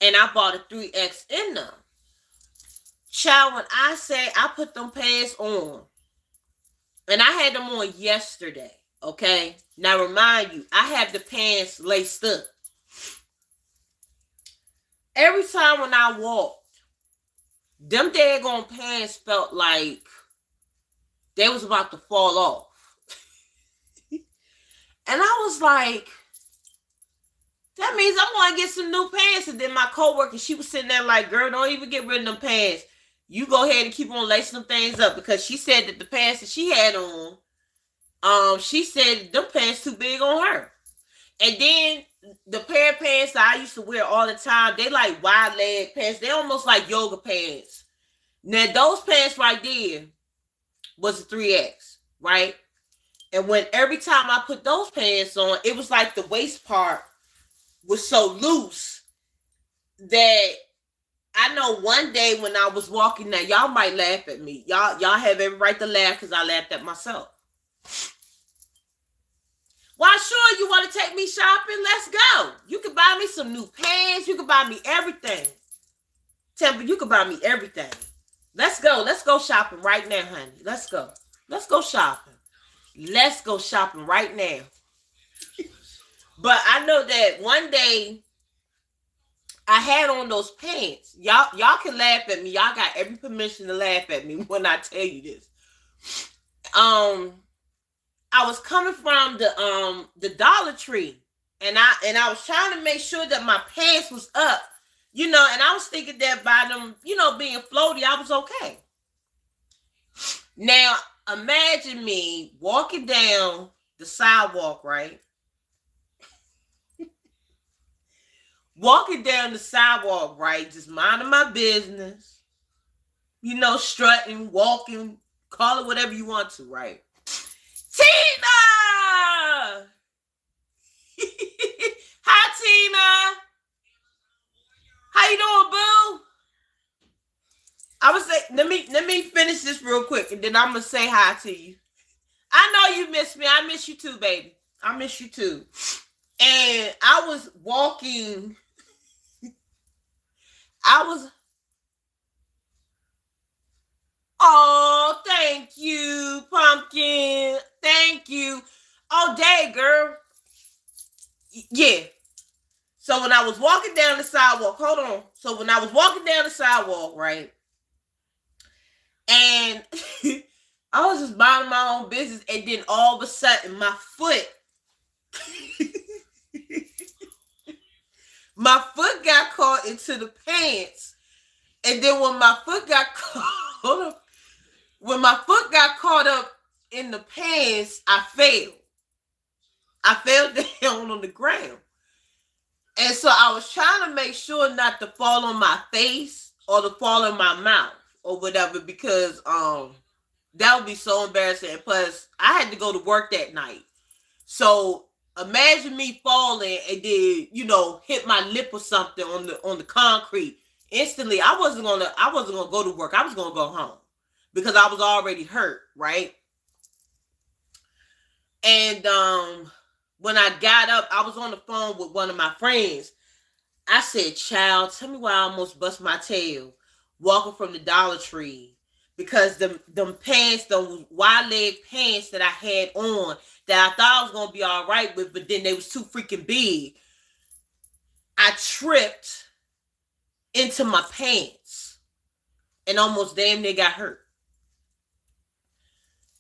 And I bought a 3X in them. Child, when I say I put them pants on, and I had them on yesterday, okay? Now remind you, I have the pants laced up. Every time when I walked, them daggone pants felt like they was about to fall off. And I was like, that means I'm going to get some new pants. And then my coworker, she was sitting there like, girl, don't even get rid of them pants. You go ahead and keep on lacing them things up, because she said that the pants that she had on, she said them pants too big on her. And then the pair of pants that I used to wear all the time, they like wide leg pants. They almost like yoga pants. Now those pants right there was a 3X, right? And when every time I put those pants on, it was like the waist part was so loose that I know one day when I was walking, now y'all might laugh at me. Y'all have every right to laugh because I laughed at myself. Why, sure, you want to take me shopping? Let's go. You can buy me some new pants. You can buy me everything. Temple, you can buy me everything. Let's go. Let's go shopping right now, honey. Let's go. Let's go shopping. Let's go shopping right now. But I know that one day I had on those pants. Y'all can laugh at me. Y'all got every permission to laugh at me when I tell you this. I was coming from the Dollar Tree, and I was trying to make sure that my pants was up, and I was thinking that by them, being floaty, I was okay. Now, imagine me walking down the sidewalk, right? Walking down the sidewalk, right? Just minding my business, strutting, walking, call it whatever you want to, right? Tina! Hi, Tina. How you doing, boo? I would say, let me finish this real quick, and then I'm gonna say hi to you. I know you miss me. I miss you too, baby. I miss you too. And I was walking. Oh, thank you, Pumpkin. Thank you. Oh, day, girl. Yeah. So when I was walking down the sidewalk, hold on. So when I was walking down the sidewalk, right? And I was just minding my own business, and then all of a sudden my foot got caught into the pants. And then when my foot got caught up in the pants, I fell. I fell down on the ground. And so I was trying to make sure not to fall on my face or to fall in my mouth or whatever, because that would be so embarrassing. And plus, I had to go to work that night. So imagine me falling and then, hit my lip or something on the concrete. Instantly, I wasn't gonna go to work. I was gonna go home because I was already hurt, right? And when I got up, I was on the phone with one of my friends. I said, child, tell me why I almost bust my tail walking from the Dollar Tree, because them pants, those wide leg pants that I had on that I thought I was going to be all right with, but then they was too freaking big. I tripped into my pants and almost damn near got hurt.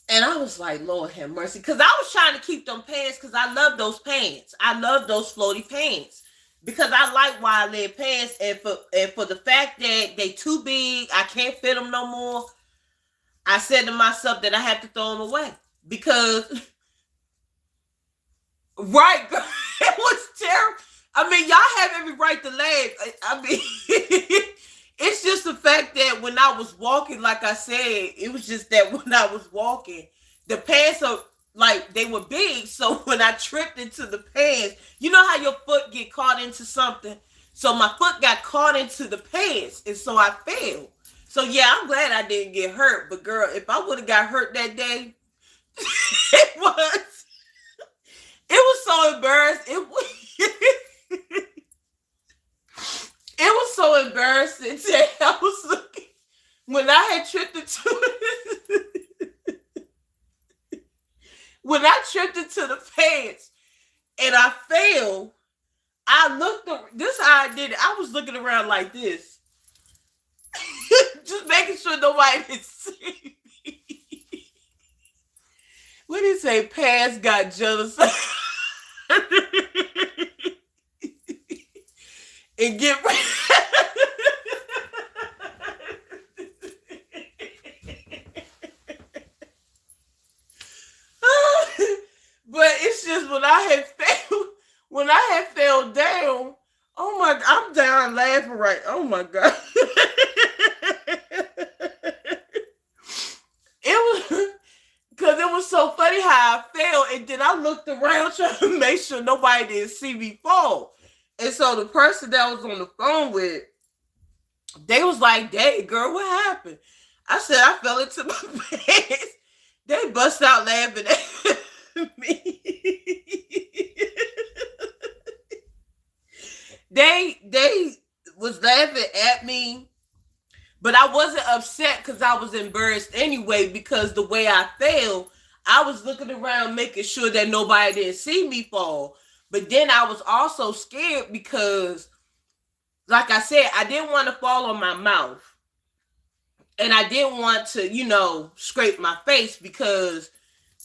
And I was like, Lord have mercy. Because I was trying to keep them pants because I love those pants. I love those floaty pants. Because I like wide leg pants. And for the fact that they too big, I can't fit them no more, I said to myself that I have to throw them away. Because, right, girl, it was terrible. I mean, y'all have every right to laugh. I mean, it's just the fact that when I was walking, like I said, it was just that when I was walking, the pants are like they were big. So when I tripped into the pants, you know how your foot get caught into something. So my foot got caught into the pants, and so I fell. So yeah, I'm glad I didn't get hurt. But girl, if I would have got hurt that day, was it was so embarrassing. It was so embarrassing. I was looking when I had tripped into when I tripped into the pants and I fell. I looked. This how I did it. I was looking around like this, just making sure nobody did see me. What did he say? Pants got jealous. And get ready. But it's just when I had fell down, oh my, I'm down laughing right. Oh my God. It was because it was so funny how I fell, and then I looked around trying to make sure nobody didn't see me fall. And so the person that I was on the phone with, they was like, "Dang, girl, what happened?" I said, "I fell into my pants." They bust out laughing at me. they was laughing at me, but I wasn't upset because I was embarrassed anyway, because the way I fell, I was looking around making sure that nobody didn't see me fall. But then I was also scared because, like I said, I didn't want to fall on my mouth. And I didn't want to, scrape my face, because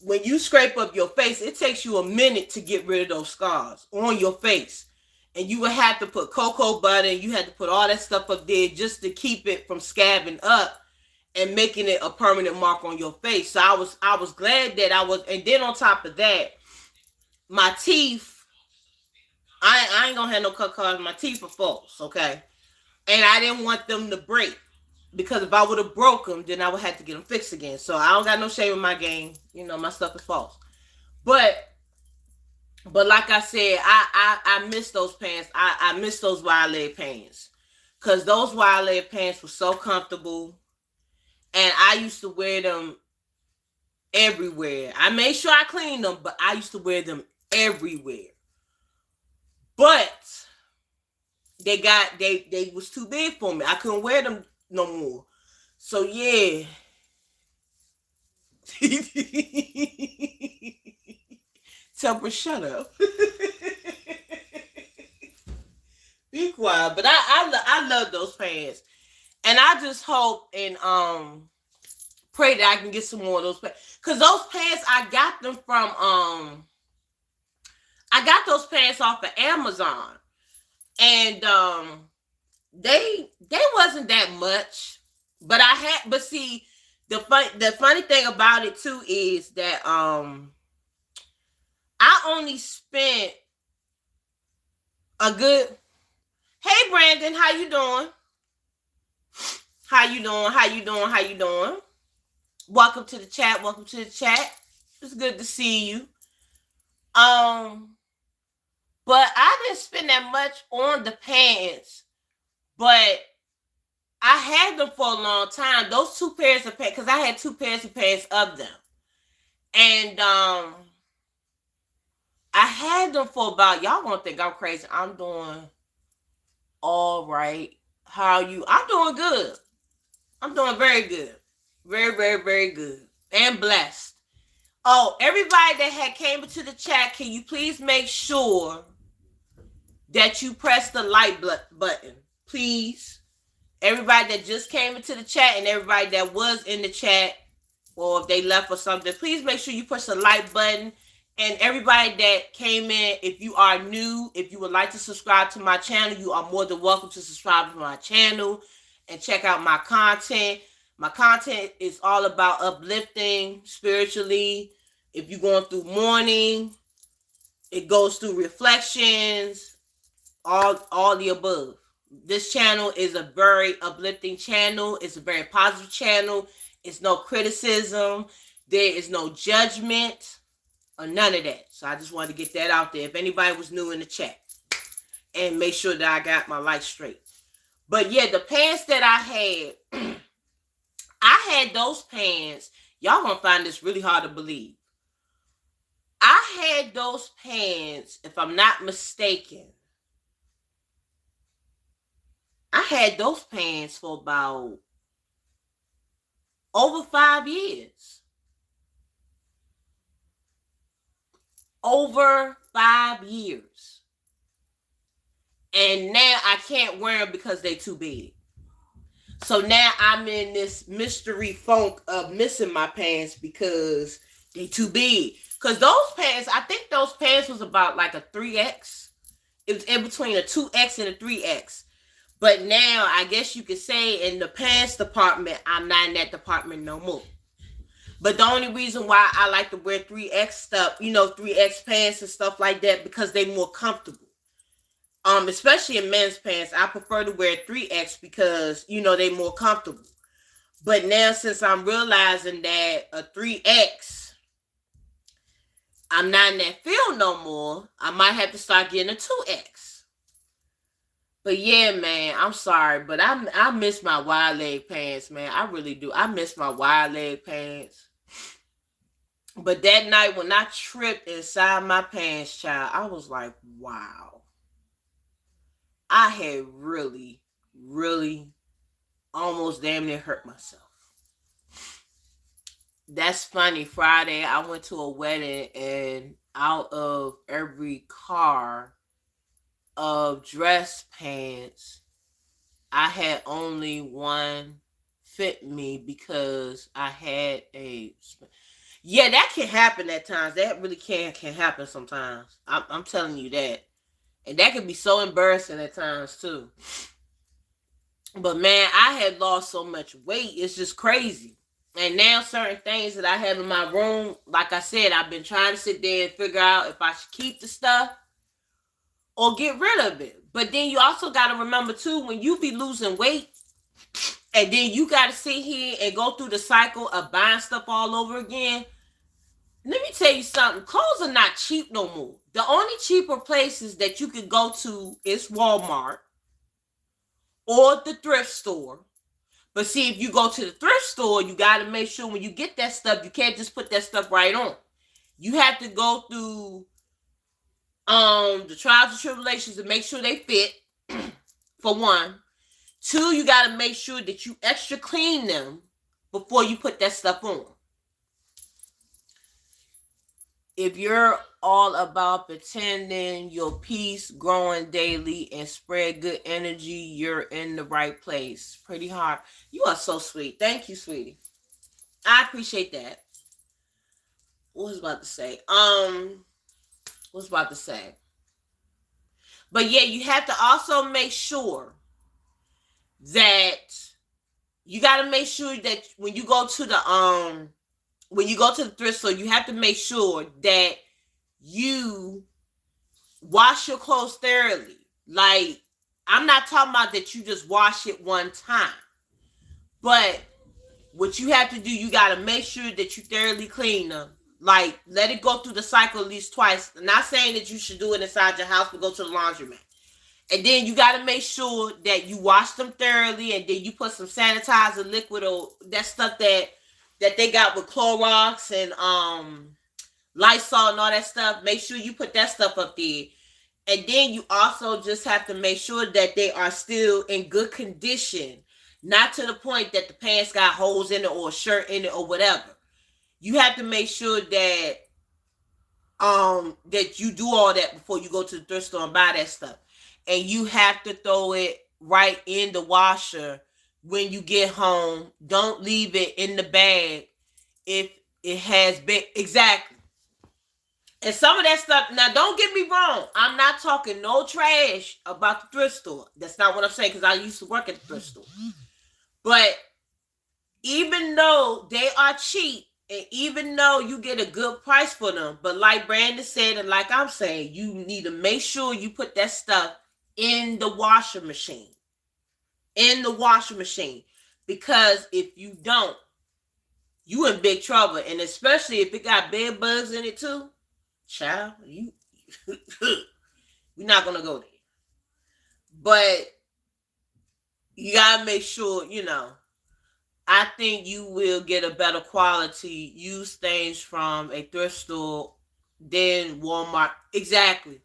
when you scrape up your face, it takes you a minute to get rid of those scars on your face. And you would have to put cocoa butter, and you had to put all that stuff up there just to keep it from scabbing up and making it a permanent mark on your face. So I was glad that I was, and then on top of that, my teeth, I ain't gonna have no cut cards. My teeth are false, okay? And I didn't want them to break, because if I would have broke them, then I would have to get them fixed again. So I don't got no shame in my game. My stuff is false. But like I said, I miss those pants. I miss those wide leg pants, because those wide leg pants were so comfortable, and I used to wear them everywhere. I made sure I cleaned them, but I used to wear them everywhere. But they was too big for me. I couldn't wear them no more. So yeah. Temper, shut up. Be quiet. But I love those pants. And I just hope and pray that I can get some more of those pants. Because those pants, I got them from I got those pants off of Amazon. And they wasn't that much. But see, the funny thing about it too is that I only spent a good. Hey Brandon, how you doing? How you doing? How you doing? How you doing? Welcome to the chat. Welcome to the chat. It's good to see you. But I didn't spend that much on the pants, but I had them for a long time. Those 2 pairs of pants, because I had 2 pairs of pants of them. And I had them for about, y'all gonna think I'm crazy. I'm doing all right. How are you? I'm doing good. I'm doing very good. Very, very, very good. And blessed. Oh, everybody that had came into the chat, can you please make sure that you press the like button, please? Everybody that just came into the chat and everybody that was in the chat, or if they left or something, please make sure you push the like button. And everybody that came in, if you are new, if you would like to subscribe to my channel, you are more than welcome to subscribe to my channel and check out my content. My content is all about uplifting spiritually. If you're going through mourning, it goes through reflections. all the above. This channel is a very uplifting channel. It's a very positive channel. It's no criticism. There is no judgment or none of that. So I just wanted to get that out there. If anybody was new in the chat, and make sure that I got my life straight. But yeah, the pants that I had, I had those pants. Y'all gonna find this really hard to believe. I had those pants, if I'm not mistaken, I had those pants for about over 5 years. Over 5 years. And now I can't wear them because they're too big. So now I'm in this mystery funk of missing my pants because they too big. Because those pants, I think those pants was about like a 3X. It was in between a 2X and a 3X. But now I guess you could say in the pants department, I'm not in that department no more. But the only reason why I like to wear 3X stuff, 3X pants and stuff like that, because they're more comfortable. Especially in men's pants, I prefer to wear 3X because, they're more comfortable. But now since I'm realizing that a 3X, I'm not in that field no more, I might have to start getting a 2X. But yeah, man, I'm sorry, but I miss my wide leg pants, man. I really do. I miss my wide leg pants. But that night when I tripped inside my pants, child, I was like, wow. I had really, really almost damn near hurt myself. That's funny. Friday, I went to a wedding, and out of every car of dress pants, I had only one fit me because I had a... Yeah, that can happen at times. That really can happen sometimes. I'm telling you that. And that can be so embarrassing at times too. But man, I had lost so much weight. It's just crazy. And now certain things that I have in my room, like I said, I've been trying to sit there and figure out if I should keep the stuff or get rid of it. But then you also got to remember too, when you be losing weight and then you got to sit here and go through the cycle of buying stuff all over again. Let me tell you something. Clothes are not cheap no more. The only cheaper places that you can go to is Walmart or the thrift store. But see, if you go to the thrift store, you got to make sure when you get that stuff, you can't just put that stuff right on. You have to go through the trials and tribulations to make sure they fit, for one. Two, you got to make sure that you extra clean them before you put that stuff on. If you're all about pretending your peace, growing daily, and spread good energy, you're in the right place. Pretty hard. You are so sweet. Thank you, sweetie. I appreciate that. What was I about to say? But yeah, you have to also make sure that you got to make sure that when you go to the thrift store, you have to make sure that you wash your clothes thoroughly. Like, I'm not talking about that you just wash it one time. But what you have to do, you got to make sure that you thoroughly clean them. Like, let it go through the cycle at least twice. I'm not saying that you should do it inside your house, but go to the laundromat. And then you got to make sure that you wash them thoroughly, and then you put some sanitizer liquid or that stuff that they got with Clorox and Lysol and all that stuff. Make sure you put that stuff up there. And then you also just have to make sure that they are still in good condition. Not to the point that the pants got holes in it or a shirt in it or whatever. You have to make sure that that you do all that before you go to the thrift store and buy that stuff. And you have to throw it right in the washer when you get home. Don't leave it in the bag if it has been... Exactly. And some of that stuff, now don't get me wrong, I'm not talking no trash about the thrift store. That's not what I'm saying, because I used to work at the thrift store. But even though they are cheap, and even though you get a good price for them, but like Brandon said, and like I'm saying, you need to make sure you put that stuff in the washing machine. In the washing machine. Because if you don't, you in big trouble. And especially if it got bed bugs in it too, child, you we're not gonna go there. But you gotta make sure, I think you will get a better quality used things from a thrift store than Walmart. Exactly.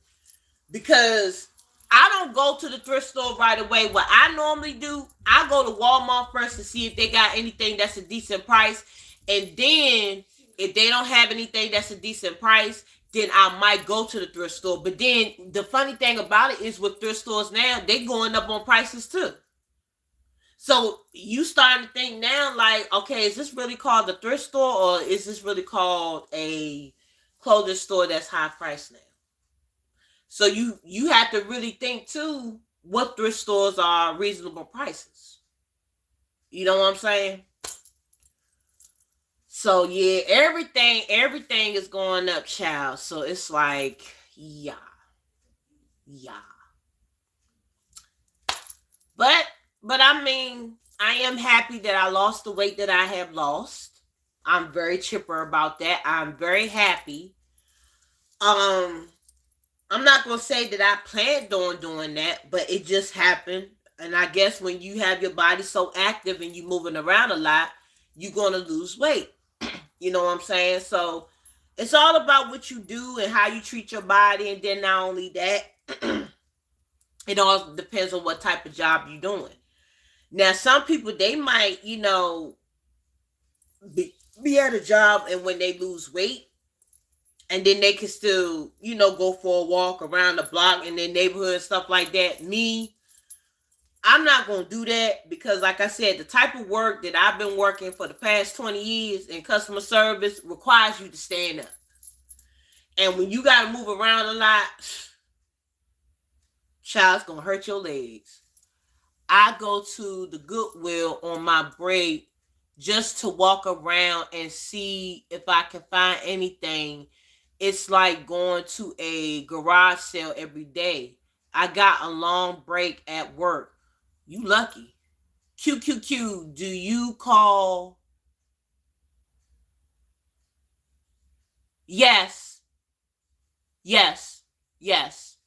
Because I don't go to the thrift store right away. What I normally do, I go to Walmart first to see if they got anything that's a decent price. And then if they don't have anything that's a decent price, then I might go to the thrift store. But then the funny thing about it is with thrift stores now, they going up on prices too. So you starting to think now, like, okay, is this really called the thrift store, or is this really called a clothing store that's high price now? So you have to really think too what thrift stores are reasonable prices. You know what I'm saying? So yeah, everything is going up, child. So it's like, yeah. But I mean, I am happy that I lost the weight that I have lost. I'm very chipper about that. I'm very happy. I'm not gonna say that I planned on doing that, but it just happened. And I guess when you have your body so active and you moving around a lot, you're gonna lose weight. You know what I'm saying? So it's all about what you do and how you treat your body, and then not only that, it all depends on what type of job you're doing. Now, some people, they might, be at a job, and when they lose weight, and then they can still, go for a walk around the block in their neighborhood and stuff like that. Me, I'm not going to do that because, like I said, the type of work that I've been working for the past 20 years in customer service requires you to stand up. And when you got to move around a lot, child's going to hurt your legs. I go to the Goodwill on my break just to walk around and see if I can find anything. It's like going to a garage sale every day. I got a long break at work. You lucky. QQQ, do you call? Yes. Yes. Yes.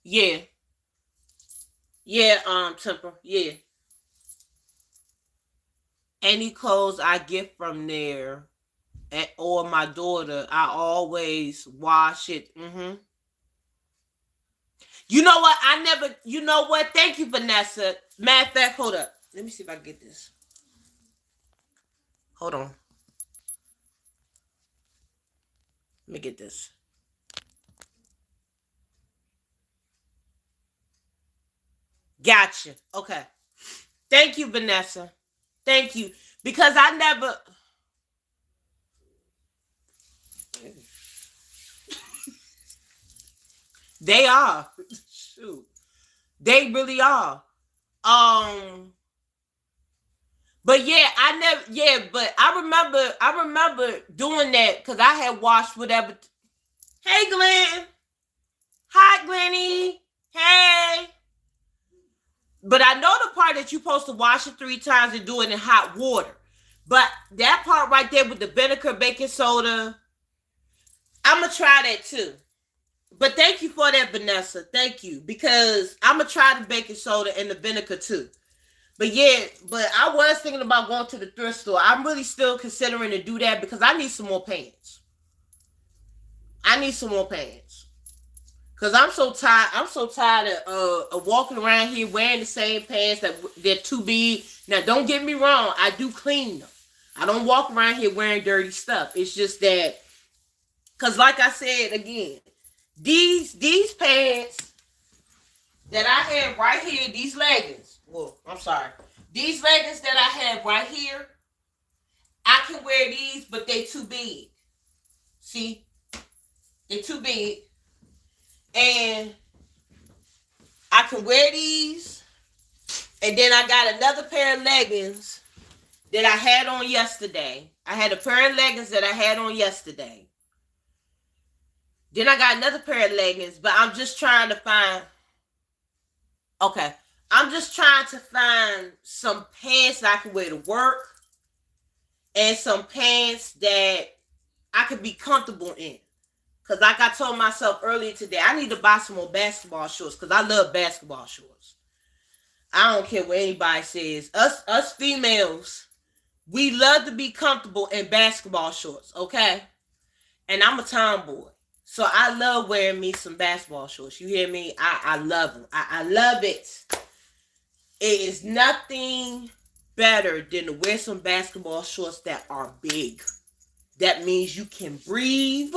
Yeah. Yeah, Temper. Yeah. Any clothes I get from there or my daughter, I always wash it. You know what? You know what? Thank you, Vanessa. Matter of fact, hold up. Let me see if I can get this. Hold on. Let me get this. Gotcha. Okay. Thank you, Vanessa. Thank you. Because I never. They are. Shoot. They really are. But yeah, but I remember doing that because I had watched whatever. Hey, Glenn. Hi, Glenny. Hey. But I know the part that you're supposed to wash it 3 times and do it in hot water. But that part right there with the vinegar, baking soda, I'm going to try that too. But thank you for that, Vanessa. Thank you. Because I'm going to try the baking soda and the vinegar too. But yeah, but I was thinking about going to the thrift store. I'm really still considering to do that because I need some more pants. Cause I'm so tired. I'm so tired of walking around here wearing the same pants that they're too big. Now, don't get me wrong. I do clean them. I don't walk around here wearing dirty stuff. It's just that, cause like I said again, these pants that I have right here, these leggings. Well, I'm sorry. These leggings that I have right here, I can wear these, but they too big. See, they're too big. And I can wear these. And then I got another pair of leggings that I had on yesterday. I had a pair of leggings that I had on yesterday Then I got another pair of leggings, but I'm just trying to find. Okay, I'm just trying to find some pants that I can wear to work and some pants that I could be comfortable in. Because like I told myself earlier today, I need to buy some more basketball shorts because I love basketball shorts. I don't care what anybody says. Us females, we love to be comfortable in basketball shorts, okay? And I'm a tomboy. So I love wearing me some basketball shorts. You hear me? I love them. I love it. It is nothing better than to wear some basketball shorts that are big. That means you can breathe.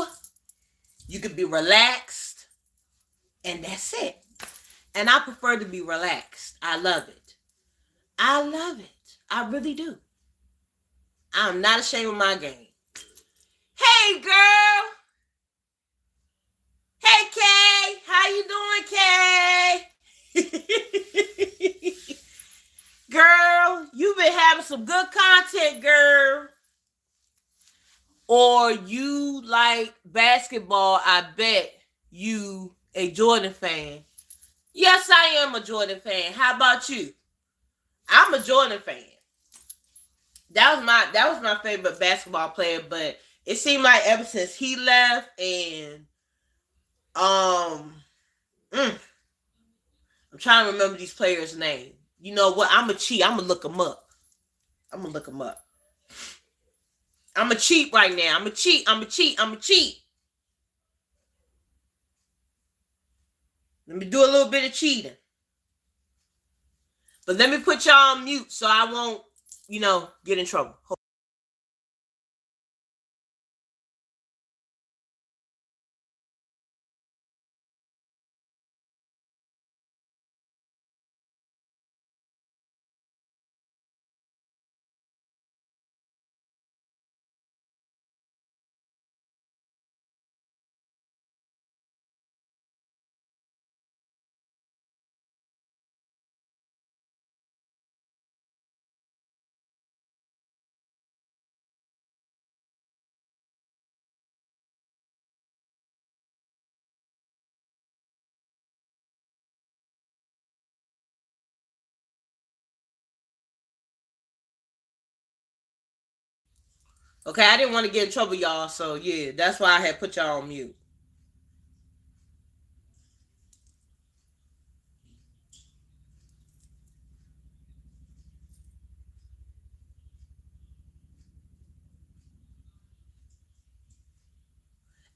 You can be relaxed. And that's it. And I prefer to be relaxed. I love it. I love it. I really do. I'm not ashamed of my game. Hey, girl. Hey, Kay. How you doing, Kay? Girl, you've been having some good content, girl. Or you like basketball, I bet you a Jordan fan. Yes, I am a Jordan fan. How about you? I'm a Jordan fan. That was my favorite basketball player, but it seemed like ever since he left and I'm trying to remember these players' names. You know what? I'm a cheat. I'm gonna look them up. I'm a cheat right now. I'm a cheat. Let me do a little bit of cheating. But let me put y'all on mute so I won't, get in trouble. Okay, I didn't want to get in trouble, y'all. So yeah, that's why I had put y'all on mute.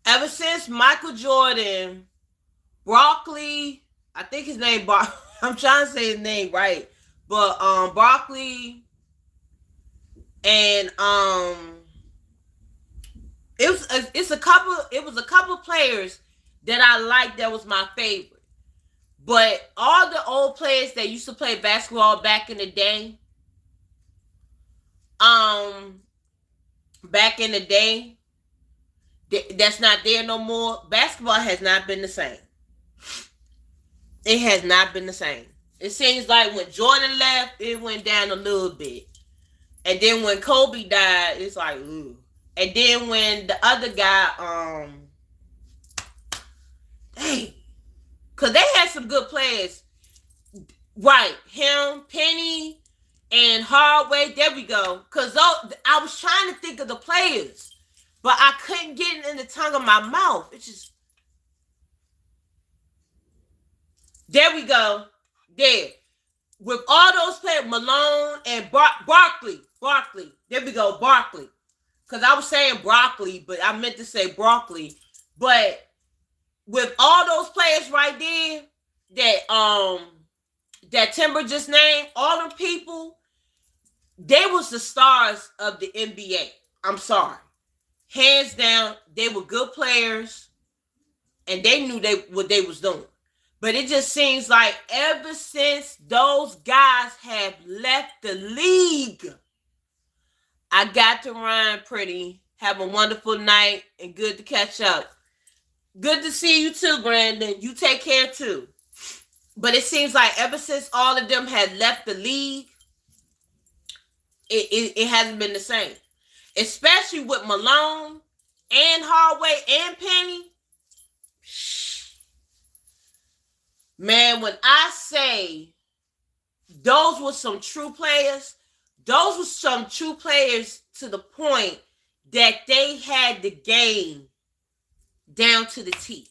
Ever since Michael Jordan, Broccoli, I think his name I'm trying to say his name right, but Broccoli and it was a couple players that I liked that was my favorite. But all the old players that used to play basketball back in the day, um, back in the day, that's not there no more. Basketball has not been the same. It has not been the same. It seems like when Jordan left, it went down a little bit. And then when Kobe died, it's like, ooh. And then when the other guy, dang, because they had some good players. Right, him, Penny, and Hardaway. There we go. Because I was trying to think of the players, but I couldn't get it in the tongue of my mouth. It's just, there we go. There. With all those players, Malone and Barkley. There we go, Barkley. Because I was saying broccoli, but I meant to say broccoli. But with all those players right there that Timber just named, all them people, they was the stars of the NBA. I'm sorry. Hands down, they were good players, and they knew what they was doing. But it just seems like ever since those guys have left the league, I got to run pretty. Have a wonderful night and good to catch up. Good to see you too, Brandon. You take care too. But it seems like ever since all of them had left the league, it hasn't been the same. Especially with Malone and Hardaway and Penny. Man, when I say those were some true players, those were some true players to the point that they had the game down to the T.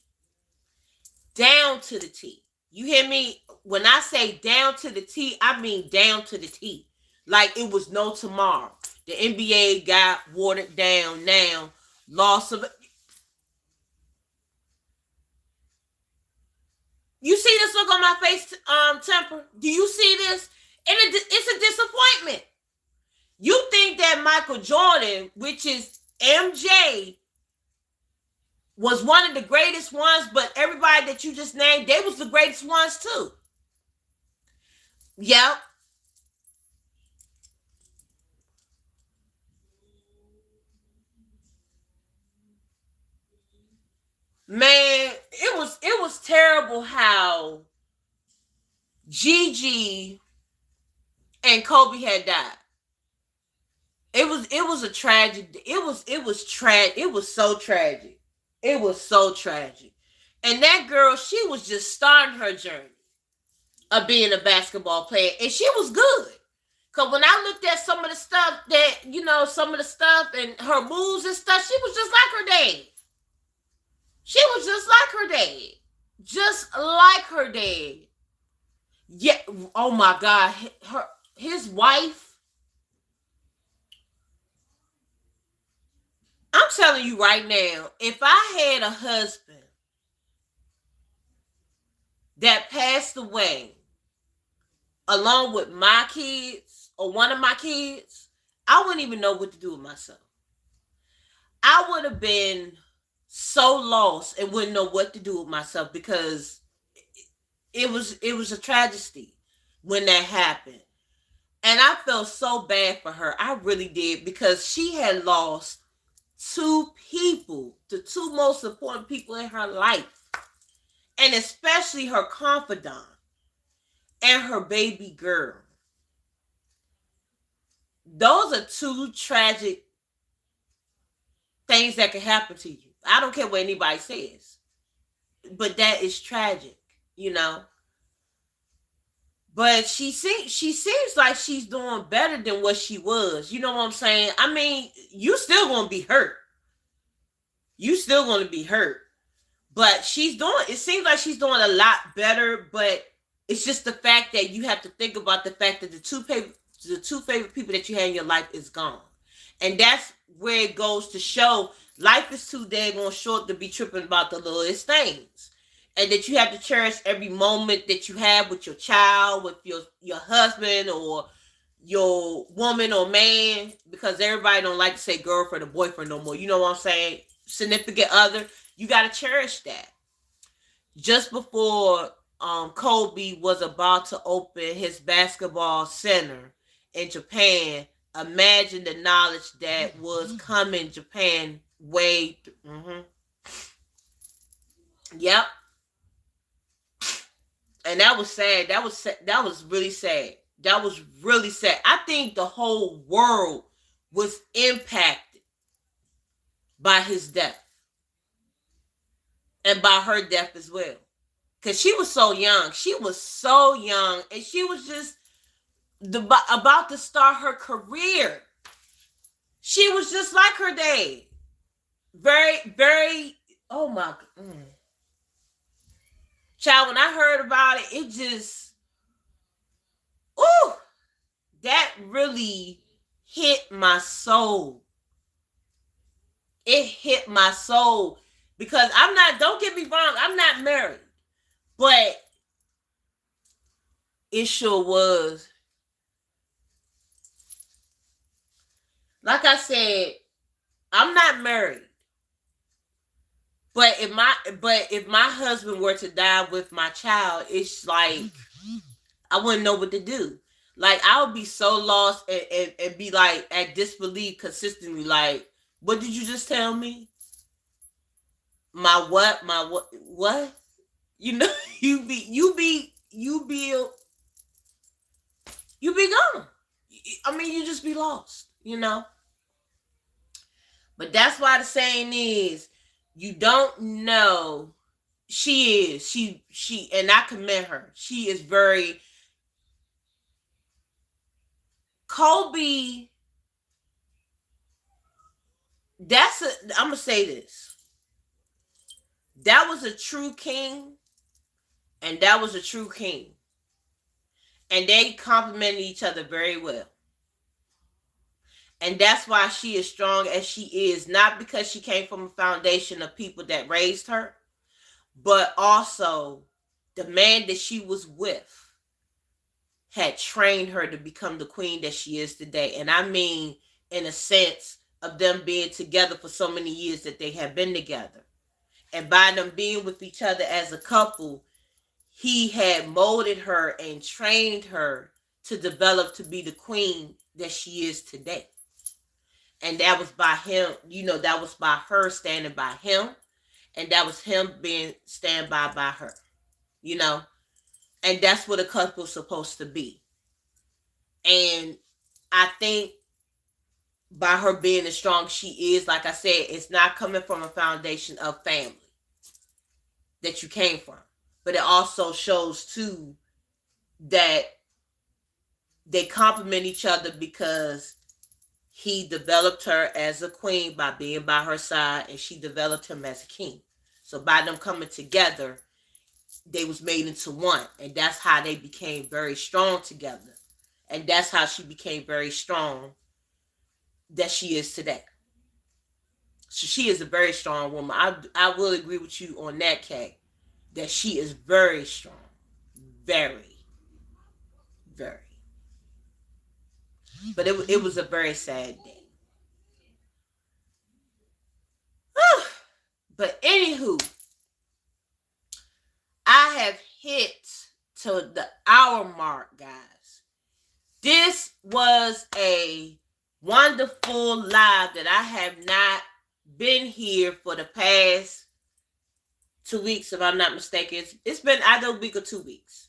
Down to the T. You hear me? When I say down to the T, I mean down to the T. Like it was no tomorrow. The NBA got watered down now. Loss of. You see this look on my face, Temper? Do you see this? And it's a disappointment. You think that Michael Jordan, which is MJ, was one of the greatest ones, but everybody that you just named, they was the greatest ones too. Yep. Man, it was terrible how Gigi and Kobe had died. It was a tragic. It was so tragic. It was so tragic. And that girl, she was just starting her journey of being a basketball player, and she was good. Cause when I looked at some of the stuff that some of the stuff and her moves and stuff, she was just like her dad. She was just like her dad. Just like her dad. Yeah. Oh my God. His wife. I'm telling you right now, if I had a husband that passed away along with my kids or one of my kids, I wouldn't even know what to do with myself. I would have been so lost and wouldn't know what to do with myself because it was a tragedy when that happened. And I felt so bad for her. I really did, because she had lost two people, the two most important people in her life, and especially her confidant and her baby girl. Those are two tragic things that can happen to you. I don't care what anybody says, but that is tragic, you know. But she seems like she's doing better than what she was. You know what I'm saying? I mean, you still gonna be hurt. You still gonna be hurt. But it seems like she's doing a lot better, but it's just the fact that you have to think about the fact that the two favorite people that you had in your life is gone. And that's where it goes to show life is too daggone short to be tripping about the littlest things. And that you have to cherish every moment that you have with your child, with your husband or your woman or man, because everybody don't like to say girlfriend or boyfriend no more. You know what I'm saying? Significant other. You got to cherish that. Just before Kobe was about to open his basketball center in Japan, imagine the knowledge that was coming Japan way. Yep. And that was sad. That was really sad. That was really sad. I think the whole world was impacted by his death. And by her death as well. Because she was so young. She was so young. And she was just about to start her career. She was just like her dad. Very, very, oh my God. Child, when I heard about it, it just, ooh, that really hit my soul. It hit my soul. Because don't get me wrong, I'm not married. But it sure was. Like I said, I'm not married. But if my husband were to die with my child, it's like I wouldn't know what to do. Like I would be so lost and be like at disbelief consistently. Like, what did you just tell me? My what? My what? What? You know, you be gone. I mean, you just be lost. You know. But that's why the saying is, you don't know She is. And I commend her. She is very Kobe. I'm gonna say this. That was a true king, and that was a true king. And they complemented each other very well. And that's why she is strong as she is, not because she came from a foundation of people that raised her, but also the man that she was with had trained her to become the queen that she is today. And I mean, in a sense of them being together for so many years that they have been together. And by them being with each other as a couple, he had molded her and trained her to develop to be the queen that she is today. And that was by him, that was by her standing by him. And that was him being stand by her, you know. And that's what a couple's supposed to be. And I think by her being as strong as she is, like I said, it's not coming from a foundation of family that you came from. But it also shows too that they complement each other because he developed her as a queen by being by her side, and she developed him as a king. So by them coming together, they was made into one, and that's how they became very strong together. And that's how she became very strong that she is today. So she is a very strong woman. I will agree with you on that, Kay, that she is very strong. Very, very. But it was a very sad day. But anywho, I have hit to the hour mark, guys. This was a wonderful live that I have not been here for the past 2 weeks, if I'm not mistaken. It's been either a week or 2 weeks.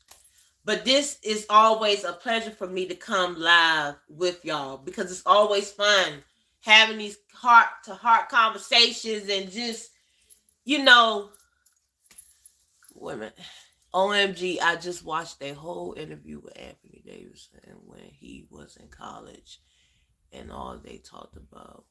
But this is always a pleasure for me to come live with y'all, because it's always fun having these heart-to-heart conversations and just, wait a minute. OMG, I just watched a whole interview with Anthony Davidson when he was in college, and all they talked about.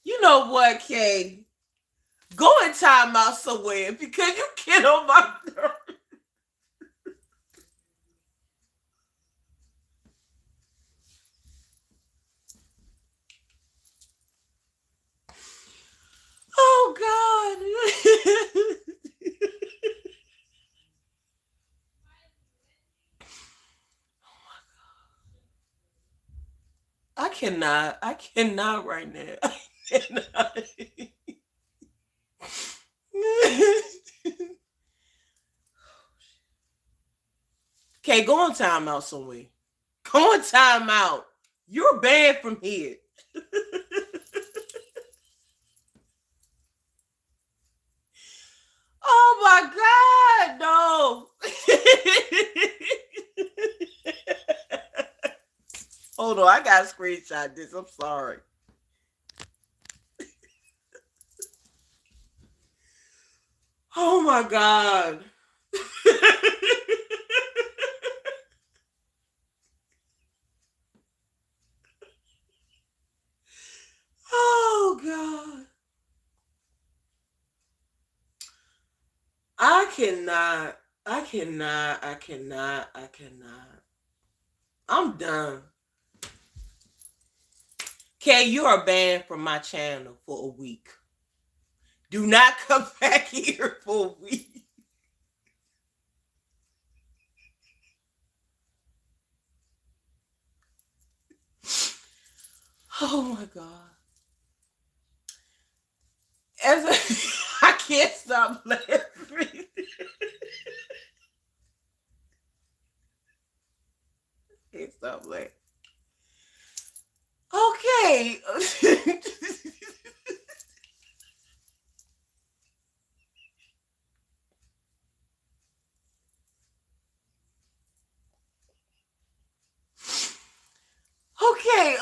You know what, Kay? Go and time out somewhere because you get on my nerves. Oh God. I cannot right now. I cannot. Okay, go on time out somewhere. Go on time out. You're banned from here. Oh my God, no. Hold on, I gotta screenshot this. I'm sorry. Oh my God. Oh God. I cannot. I cannot. I cannot. I cannot. I'm done. Kay, you are banned from my channel for a week. Do not come back here for a week. Oh my God. As I can't stop laughing. Can't stop laughing. Okay. Okay.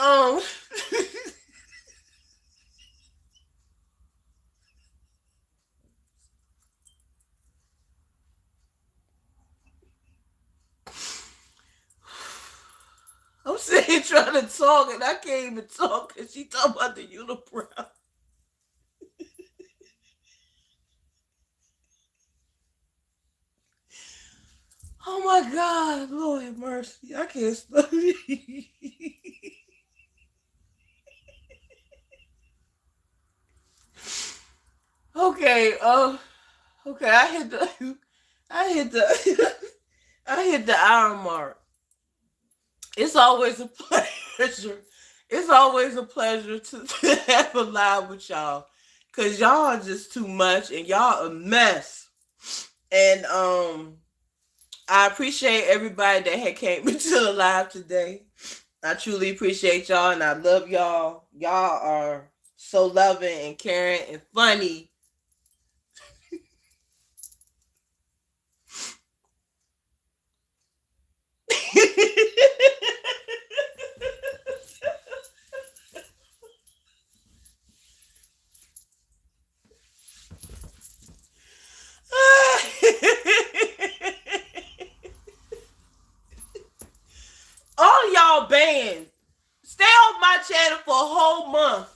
I'm sitting here trying to talk and I can't even talk because she talking about the unibrow. Oh my God, Lord have mercy. I can't stop. Okay, okay, I hit the I hit the hour mark. It's always a pleasure. It's always a pleasure to have a live with y'all. Cause y'all are just too much and y'all a mess. And I appreciate everybody that had came into the live today. I truly appreciate y'all and I love y'all. Y'all are so loving and caring and funny. All y'all banned. Stay on my channel for a whole month.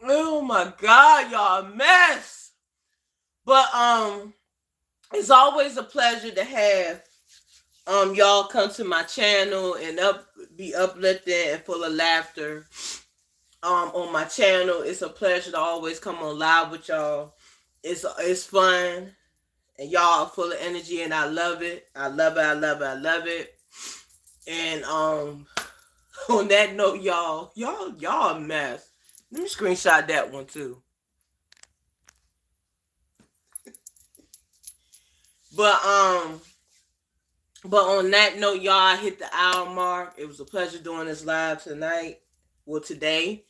Oh my God, y'all a mess. But it's always a pleasure to have y'all come to my channel and be uplifting and full of laughter. On my channel, it's a pleasure to always come on live with y'all. It's fun and y'all are full of energy and I love it. I love it. I love it. I love it. And on that note, y'all a mess. Let me screenshot that one too. But on that note, y'all, I hit the hour mark. It was a pleasure doing this live tonight. Well, today.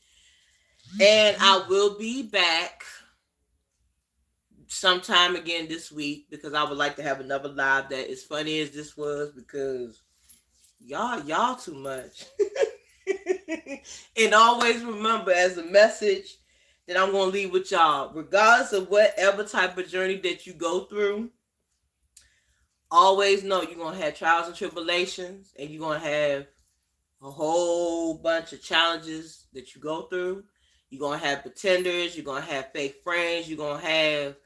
And I will be back sometime again this week because I would like to have another live that as funny as this was because y'all too much. And always remember as a message that I'm going to leave with y'all, regardless of whatever type of journey that you go through, always know you're going to have trials and tribulations and you're going to have a whole bunch of challenges that you go through. You're going to have pretenders, you're going to have fake friends, you're going to have,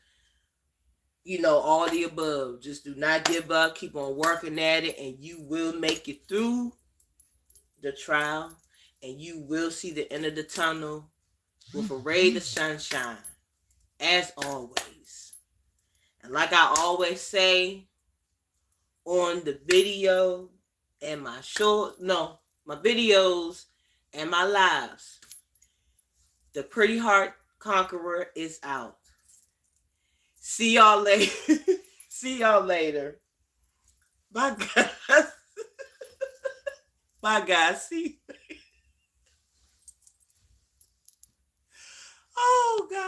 all the above. Just do not give up, keep on working at it, and you will make it through the trial, and you will see the end of the tunnel with a ray of sunshine, as always. And like I always say on the video and my videos and my lives, the Pretty Heart Conqueror is out. See y'all later. See y'all later. Bye, guys. Bye, guys. See you. Oh, God.